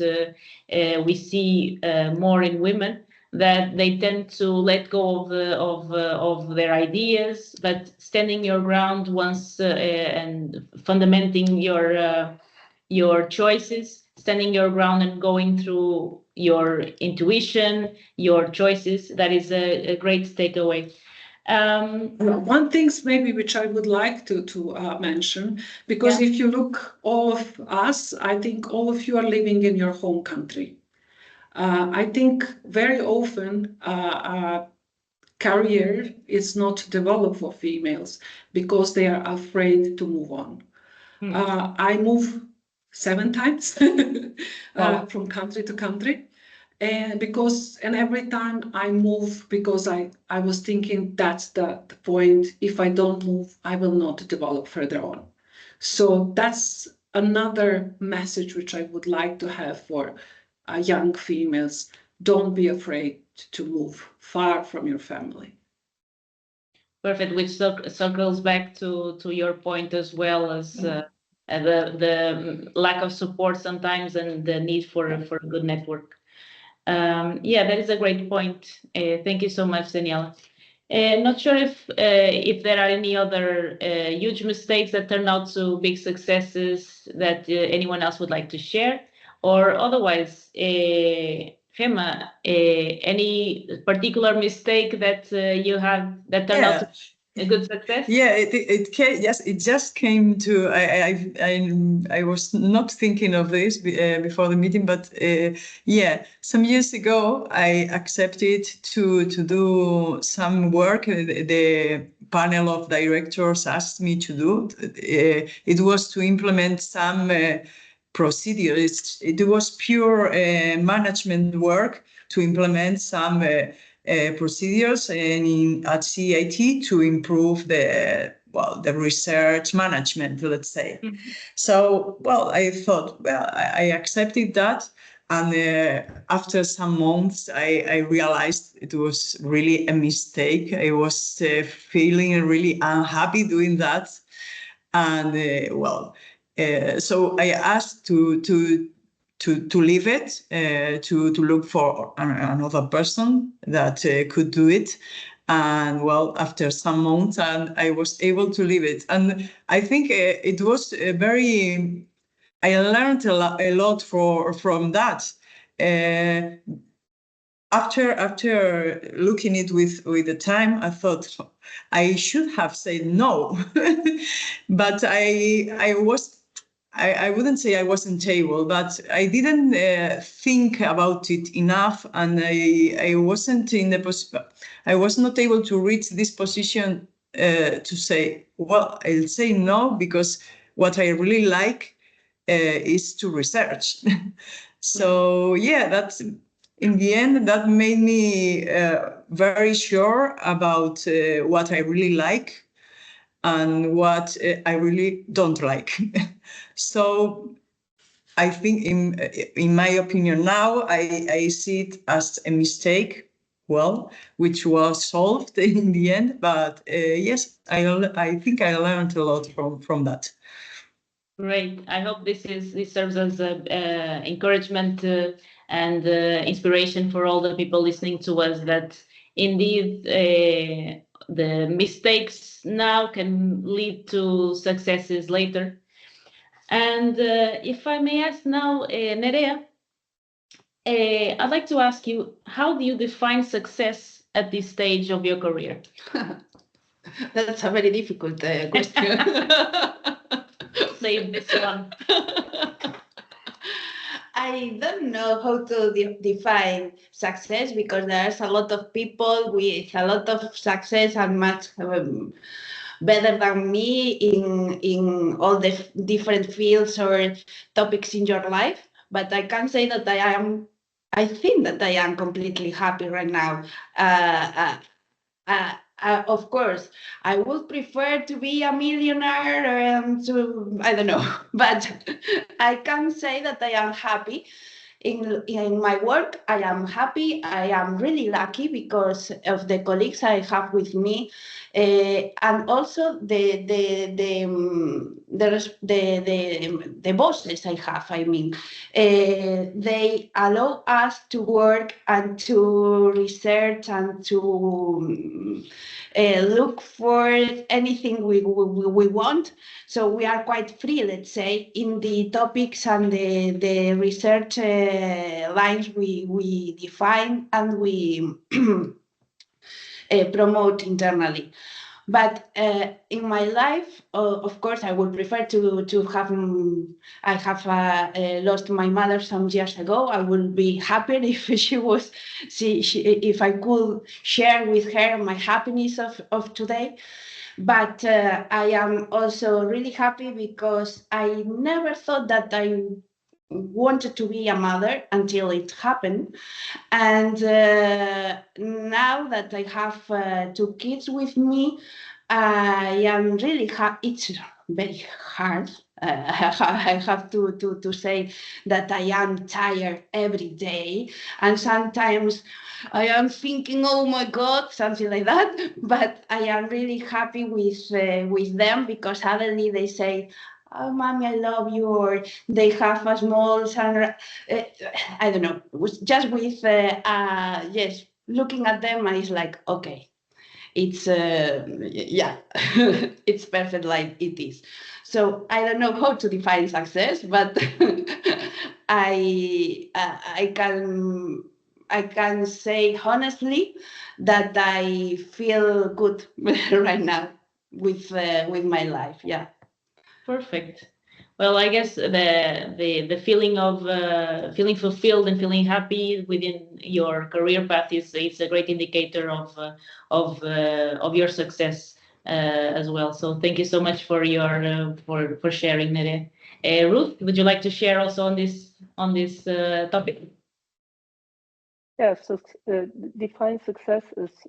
A: we see more in women, that they tend to let go of their ideas, but standing your ground once and fundamenting your choices, standing your ground and going through your intuition, your choices, that is a great takeaway.
E: One thing maybe which I would like to mention, because if you look all of us, I think all of you are living in your home country. I think very often career is not developed for females because they are afraid to move on. I move 7 times from country to country. And every time I move, because I was thinking that's the point. If I don't move, I will not develop further on. So that's another message which I would like to have for young females. Don't be afraid to move far from your family.
A: Perfect, which circles back to your point as well as the lack of support sometimes and the need for a good network. Yeah, that is a great point. Thank you so much, Daniela. Not sure if there are any other huge mistakes that turned out to big successes that anyone else would like to share, or otherwise, Gemma, any particular mistake that you have that turned out to a good success?
B: Yeah, it came, yes, it just came to, I was not thinking of this before the meeting, but yeah, some years ago, I accepted to do some work the panel of directors asked me to do. It was to implement some procedures. It was pure management work to implement some procedures and at CIT to improve the research management, let's say.
A: Mhm.
B: So, I thought, I accepted that. And after some months, I realized it was really a mistake. I was feeling really unhappy doing that. And so I asked to leave it, to look for another person that could do it. And after some months, and I was able to leave it. And I think it was very. I learned a lot from that. After looking it with the time, I thought I should have said no, but I wouldn't say I wasn't able, but I didn't think about it enough, and I wasn't in the I was not able to reach this position to say, I'll say no, because what I really like is to research. So yeah, that's in the end that made me very sure about what I really like and what I really don't like. So I think, in my opinion now, I see it as a mistake, which was solved in the end. But yes, I think I learned a lot from that.
A: Great. I hope this serves as encouragement and inspiration for all the people listening to us, that indeed the mistakes now can lead to successes later. And if I may ask now, Nerea, I'd like to ask you, how do you define success at this stage of your career?
C: That's a very difficult question.
A: Save this one.
C: I don't know how to define success, because there's a lot of people with a lot of success and much better than me in all the different fields or topics in your life. But I can say that I think that I am completely happy right now. Of course, I would prefer to be a millionaire I don't know, but I can say that I am happy. In my work, I am happy. I am really lucky because of the colleagues I have with me, and also the bosses I have. I mean, they allow us to work and to research and to look for anything we want. So we are quite free, let's say, in the topics and the research lines we define and we promote internally. But in my life, of course, I would prefer to have. I have lost my mother some years ago. I would be happier if if I could share with her my happiness of today. But I am also really happy because I never thought that I wanted to be a mother until it happened. And now that I have 2 kids with me, I am really happy. It's very hard. I have to say that I am tired every day. And sometimes I am thinking, oh my God, something like that. But I am really happy with them, because suddenly they say, oh, mommy, I love you, or they have a small son. I don't know. Just with yes, looking at them, and it's like, okay, it's yeah, it's perfect like it is. So I don't know how to define success, but I can I can say honestly that I feel good right now with my life. Yeah.
A: Perfect. Well, I guess the feeling of feeling fulfilled and feeling happy within your career path is a great indicator of your success as well. So thank you so much for your for sharing, Nere. Ruth, would you like to share also on this topic?
F: Yeah, so define success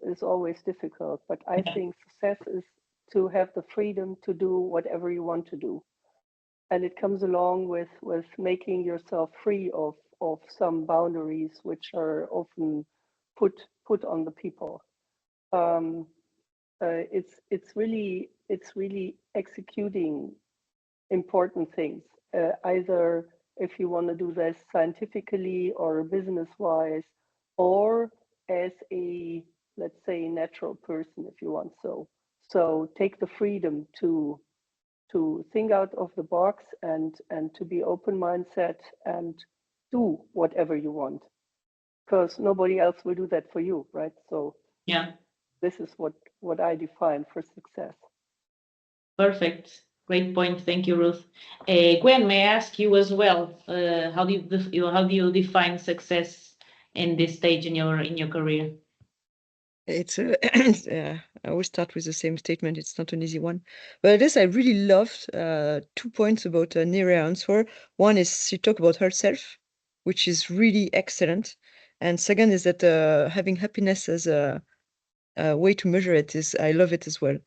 F: is always difficult, but I think success is to have the freedom to do whatever you want to do. And it comes along with making yourself free of some boundaries which are often put on the people. It's really executing important things, either if you want to do this scientifically or business wise, or as a, let's say, natural person, if you want. So take the freedom to think out of the box and to be open mindset and do whatever you want, because nobody else will do that for you, right? So
A: Yeah.
F: this is what I define for success.
A: Perfect. Great point. Thank you, Ruth. Gwen, may I ask you as well, how do you define success in this stage in your career?
D: It's I always start with the same statement. It's not an easy one, but at least I really loved 2 points about Nerea answer. One is she talked about herself, which is really excellent, and second is that having happiness as a way to measure it is, I love it as well.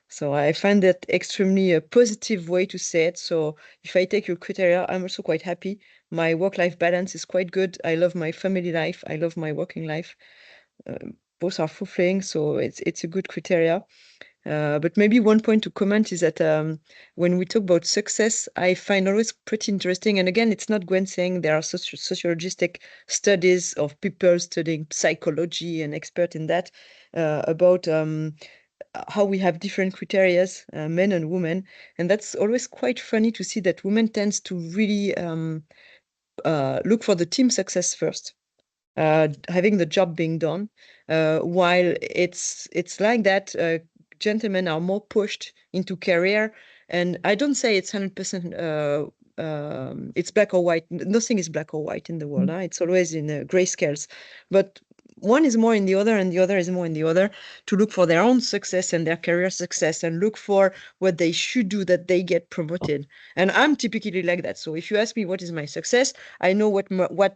D: So I find that extremely a positive way to say it. So if I take your criteria, I'm also quite happy. My work-life balance is quite good. I love my family life. I love my working life. Both are fulfilling, so it's a good criteria. But maybe one point to comment is that when we talk about success, I find always pretty interesting. And again, it's not Gwen saying there are sociologistic studies of people studying psychology and expert in that about how we have different criteria, men and women. And that's always quite funny to see that women tends to really look for the team success first. Having the job being done, while it's like that gentlemen are more pushed into career. And I don't say it's 100% it's black or white. Nothing is black or white in the world. It's always in gray scales, but one is more in the other and the other is more in the other, to look for their own success and their career success and look for what they should do that they get promoted. And I'm typically like that. So if you ask me what is my success, I know what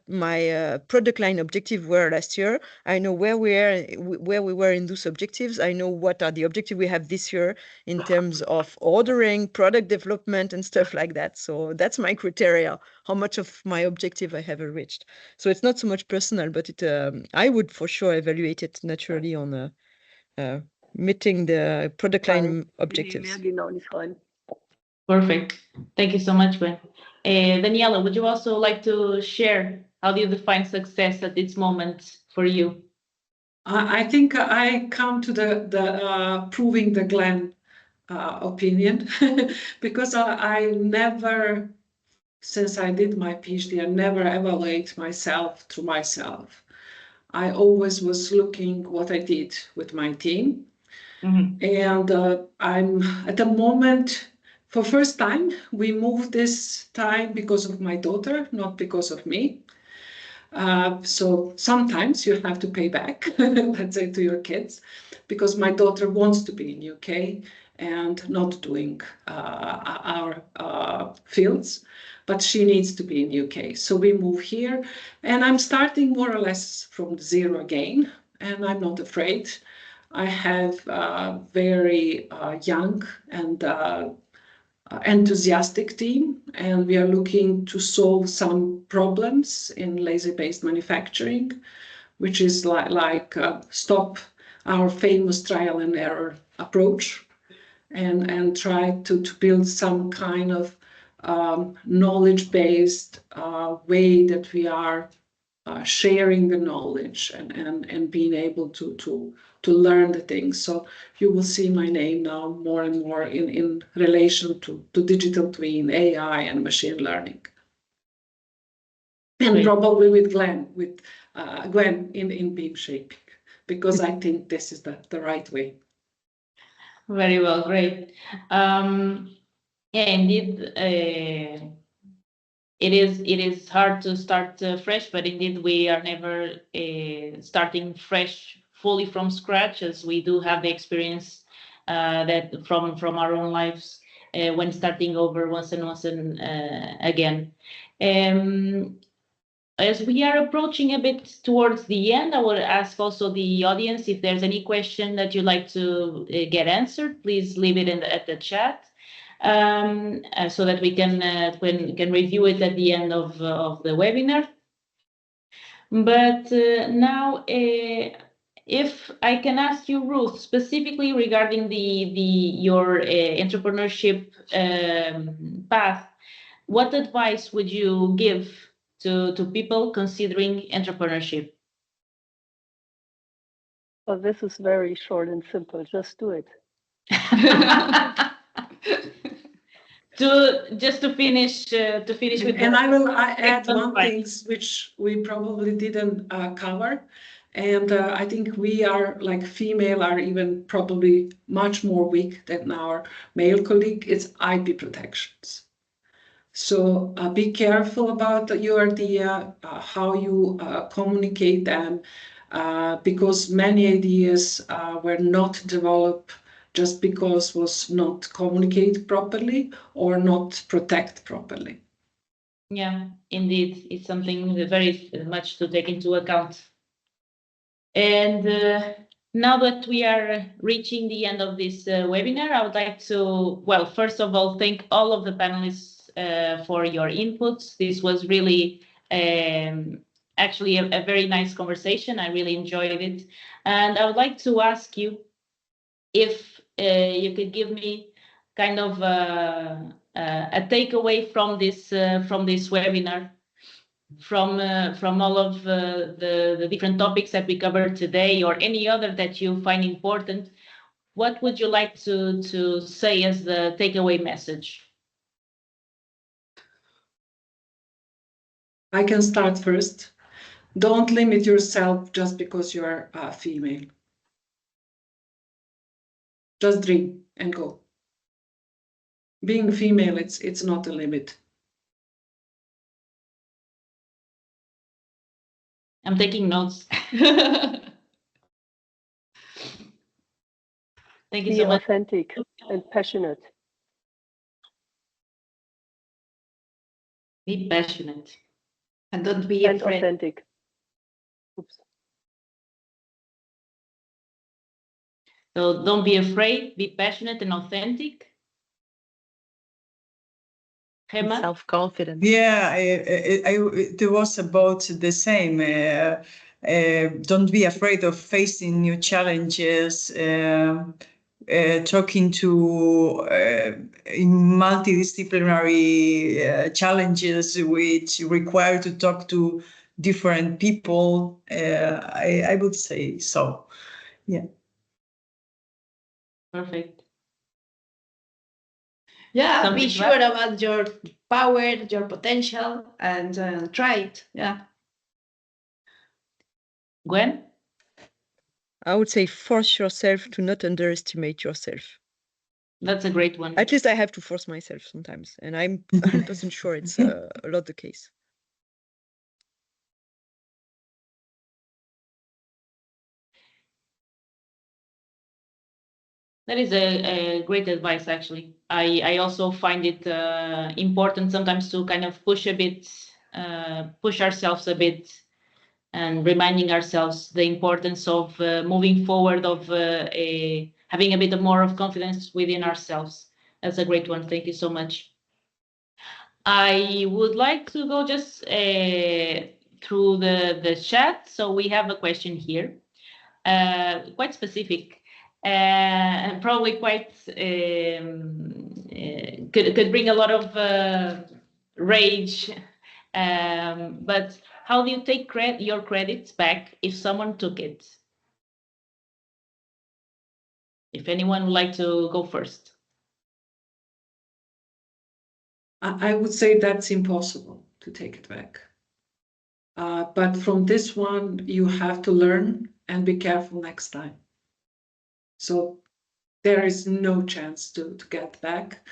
D: my product line objective were last year. I know where we were in those objectives. I know what are the objectives we have this year in terms of ordering, product development, and stuff like that. So that's my criteria, how much of my objective I have reached. So it's not so much personal, but it I would for sure evaluate it naturally on meeting the product line objectives.
A: Perfect. Thank you so much, Gwen. Daniela, would you also like to share how do you define success at this moment for you?
E: I think I come to the proving the Glenn opinion because I never, since I did my PhD, I never evaluate myself through myself. I always was looking what I did with my team. Mm-hmm. And I'm at the moment, for first time, we moved this time because of my daughter, not because of me. So sometimes you have to pay back, let's say, to your kids, because my daughter wants to be in UK and not doing our fields, but she needs to be in UK. So we move here, and I'm starting more or less from zero again, and I'm not afraid. I have a very young and enthusiastic team, and we are looking to solve some problems in laser-based manufacturing, which is like stop our famous trial and error approach and try to build some kind of knowledge-based way that we are sharing the knowledge and being able to learn the things. So you will see my name now more and more in relation to digital twin, AI, and machine learning. And probably with Glenn, with Gwen in beam shaping, because I think this is the right way.
A: Very well, great. Yeah, indeed, it is hard to start fresh, but indeed we are never starting fresh fully from scratch, as we do have the experience that from our own lives when starting over once and again. As we are approaching a bit towards the end, I will ask also the audience if there's any question that you'd like to get answered. Please leave it at the chat so that we can review it at the end of the webinar. But now, if I can ask you, Ruth, specifically regarding your entrepreneurship path, what advice would you give to people considering entrepreneurship?
F: Well, this is very short and simple. Just do it.
A: Just to finish with,
E: and I will add one thing which we probably didn't cover, and I think we are like female are even probably much more weak than our male colleague. It's IP protections. So be careful about your idea, how you communicate them, because many ideas were not developed just because was not communicated properly or not protected properly.
A: Yeah, indeed, it's something very much to take into account. And now that we are reaching the end of this webinar, I would like to, well, first of all, thank all of the panelists for your inputs. This was really actually a very nice conversation. I really enjoyed it. And I would like to ask you if you could give me kind of a takeaway from this webinar, from all of the different topics that we covered today, or any other that you find important. What would you like to say as the takeaway message?
E: I can start first. Don't limit yourself just because you are female. Just dream and go. Being female, it's not a limit.
A: I'm taking notes. Thank you so much.
F: Be authentic and passionate.
A: Be passionate.
C: And don't be
F: and
C: afraid.
F: Authentic. Oops.
A: So don't be afraid, be passionate and authentic. Gemma?
D: Self-confident.
B: Yeah, it was about the same. Don't be afraid of facing new challenges, talking to in multidisciplinary challenges which require to talk to different people. I would say so. Yeah.
A: Perfect.
C: Yeah,
A: Something
C: be
A: to
C: sure
A: add?
C: about your power, your potential, and try it. Yeah.
A: Gwen?
D: I would say force yourself to not underestimate yourself.
A: That's a great one.
D: At least I have to force myself sometimes, and I'm 100% sure it's a lot the case.
A: That is a great advice, actually. I also find it important sometimes to kind of push ourselves a bit, and reminding ourselves the importance of moving forward, of having a bit more of confidence within ourselves. That's a great one. Thank you so much. I would like to go just through the chat. So we have a question here, quite specific. And probably quite could bring a lot of rage. But how do you take your credits back if someone took it? If anyone would like to go first.
E: I would say that's impossible to take it back. But from this one, you have to learn and be careful next time. So there is no chance to get back.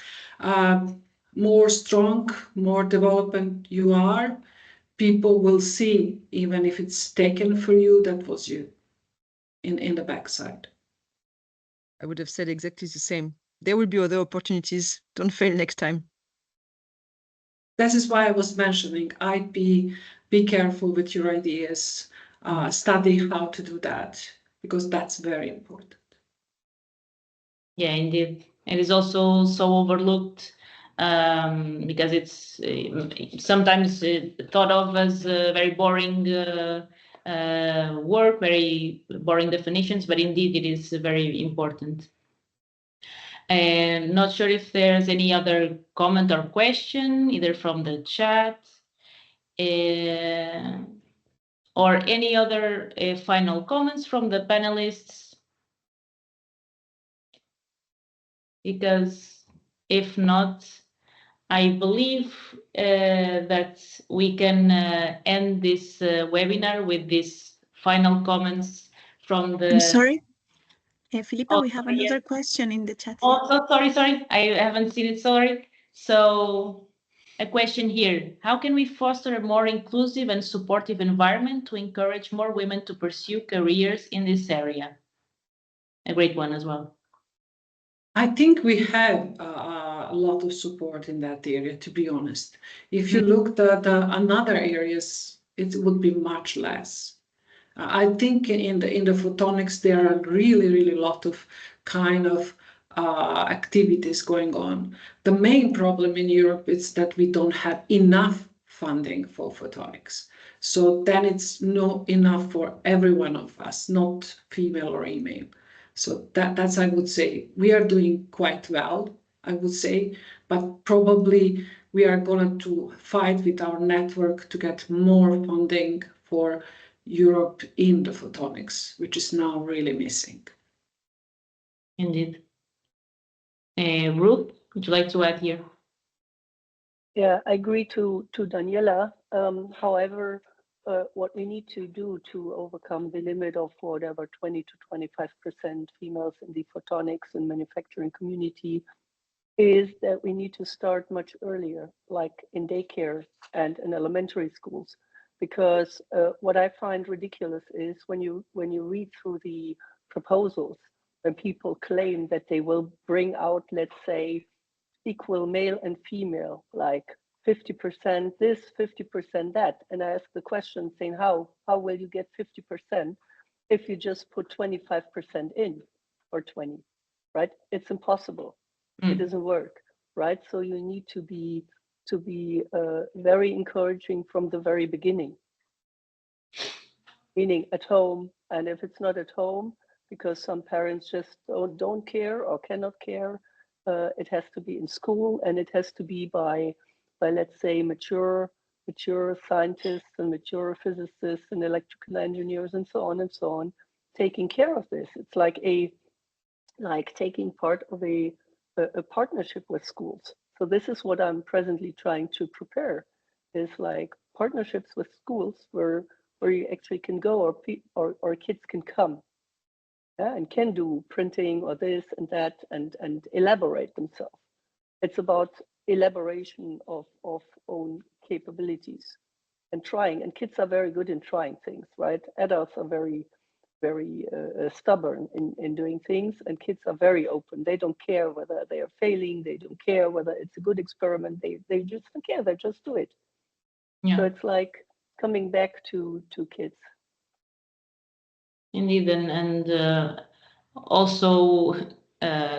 E: More strong, more development you are, people will see, even if it's taken for you, that was you in the backside.
D: I would have said exactly the same. There will be other opportunities. Don't fail next time.
E: This is why I was mentioning, I'd be careful with your ideas, study how to do that, because that's very important.
A: Yeah, indeed. It is also so overlooked because it's sometimes thought of as very boring work, very boring definitions, but indeed it is very important. And not sure if there's any other comment or question, either from the chat or any other final comments from the panelists. Because if not, I believe that we can end this webinar with these final comments from the...
G: I'm sorry, Filipa,
A: Oh,
G: we have another question in the chat.
A: Oh, sorry. I haven't seen it, sorry. So a question here. How can we foster a more inclusive and supportive environment to encourage more women to pursue careers in this area? A great one as well.
E: I think we have a lot of support in that area, to be honest. If you looked at another areas, it would be much less. I think in the photonics, there are really a lot of kind of activities going on. The main problem in Europe is that we don't have enough funding for photonics. So then it's not enough for every one of us, not female or male. So that's, I would say, we are doing quite well, I would say, but probably we are going to fight with our network to get more funding for Europe in the photonics, which is now really missing.
A: Indeed. Ruth, would you like to add here?
F: Yeah, I agree to Daniela. However, what we need to do to overcome the limit of whatever 20 to 25% females in the photonics and manufacturing community is that we need to start much earlier, like in daycare and in elementary schools. Because what I find ridiculous is when you read through the proposals, when people claim that they will bring out, let's say, equal male and female, like 50% this, 50% that. And I ask the question saying, how will you get 50% if you just put 25% in or 20, right? It's impossible. It doesn't work, right? So you need to be very encouraging from the very beginning, meaning at home. And if it's not at home, because some parents just don't care or cannot care, it has to be in school, and it has to be by let's say mature scientists and mature physicists and electrical engineers and so on, taking care of this. It's like taking part of a partnership with schools. So this is what I'm presently trying to prepare, is like partnerships with schools where you actually can go, or kids can come, yeah, and can do printing or this and that and elaborate themselves. It's about elaboration of own capabilities and trying. And kids are very good in trying things, right? Adults are very stubborn in doing things, and kids are very open. They don't care whether they are failing. They don't care whether it's a good experiment. They just don't care. They just do it. Yeah. So it's like coming back to kids.
A: Indeed, and also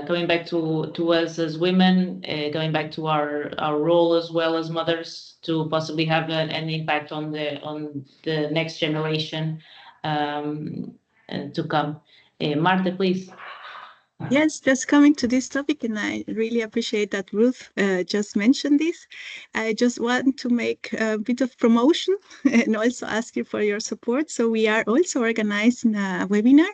A: going back to us as women, going back to our role as well as mothers, to possibly have an impact on the next generation to come. Marta, please.
G: Yes, just coming to this topic, and I really appreciate that Ruth just mentioned this. I just want to make a bit of promotion and also ask you for your support. So we are also organizing a webinar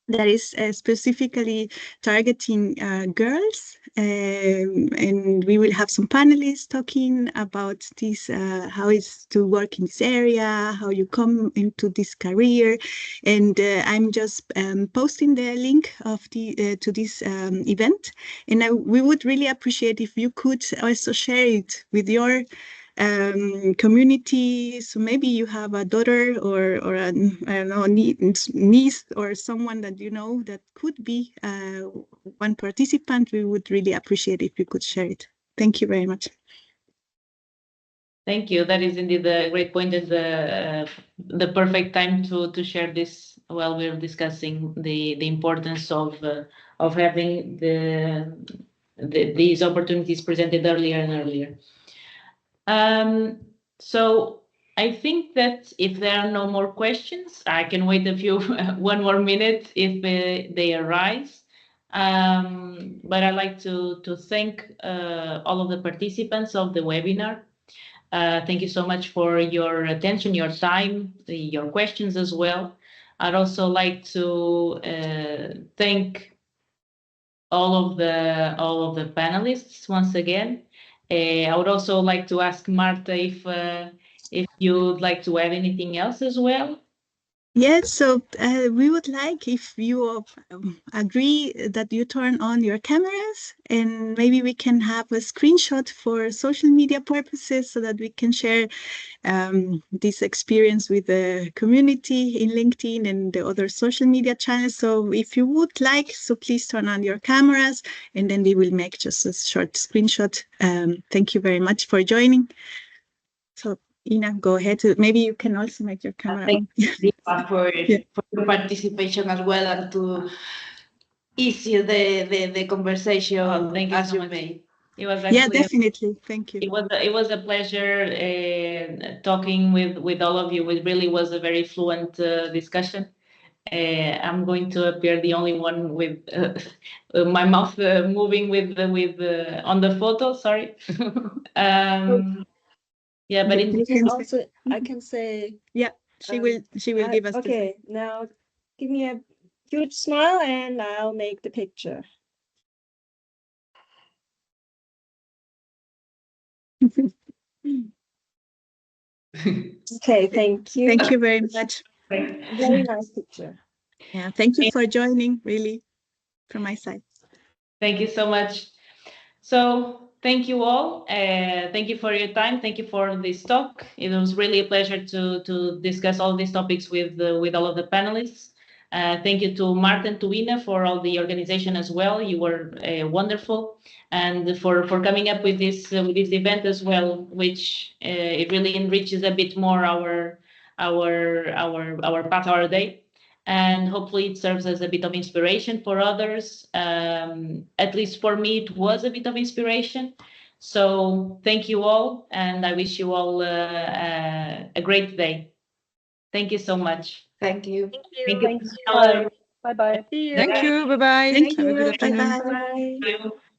G: that is specifically targeting girls and we will have some panelists talking about this, how it's to work in this area, how you come into this career. And I'm just posting the link of to this event. And we would really appreciate if you could also share it with your community. So maybe you have a daughter or I don't know, niece or someone that you know that could be one participant. We would really appreciate if you could share it. Thank you very much.
A: Thank you. That is indeed a great point and the perfect time to share this while we're discussing the importance of having these opportunities presented earlier and earlier. So I think that if there are no more questions, I can wait one more minute if they arise. But I'd like to thank all of the participants of the webinar. Thank you so much for your attention, your time, your questions as well. I'd also like to thank all of the panelists once again. I would also like to ask Marta if you'd like to add anything else as well.
G: Yes, so we would like if you agree that you turn on your cameras, and maybe we can have a screenshot for social media purposes so that we can share this experience with the community in LinkedIn and the other social media channels. So if you would like, so please turn on your cameras and then we will make just a short screenshot. Thank you very much for joining. So Ina, go ahead. Maybe you can also make your camera on.
C: for your participation as well and to ease the conversation.
A: Oh, thank you
C: as
A: so
C: you
A: much.
C: may.
A: It was actually
G: definitely. Thank you.
A: It was a pleasure talking with all of you. It really was a very fluent discussion. I'm going to appear the only one with my mouth moving with on the photo. Sorry. Yeah, but
G: You can
H: also I can say.
G: Yeah, she will give us.
H: Okay, now give me a huge smile and I'll make the picture. Okay, thank you.
G: Thank you very much.
H: Very nice picture.
G: Yeah, thank you for joining, really, from my side.
A: Thank you so much. So thank you all. Thank you for your time. Thank you for this talk. It was really a pleasure to discuss all these topics with all of the panelists. Thank you to Marta and to Ina for all the organization as well. You were wonderful, and for coming up with this event as well, which it really enriches a bit more our path, our day. And hopefully it serves as a bit of inspiration for others. At least for me, it was a bit of inspiration. So thank you all, and I wish you all a great day. Thank you so much.
C: Thank you.
A: Thank you.
F: Thanks. Bye. Bye-bye.
D: Thank you. Bye-bye.
G: Thank
D: Have a
G: you.
D: good afternoon.
G: Bye-bye.
H: Bye.
A: Thank you.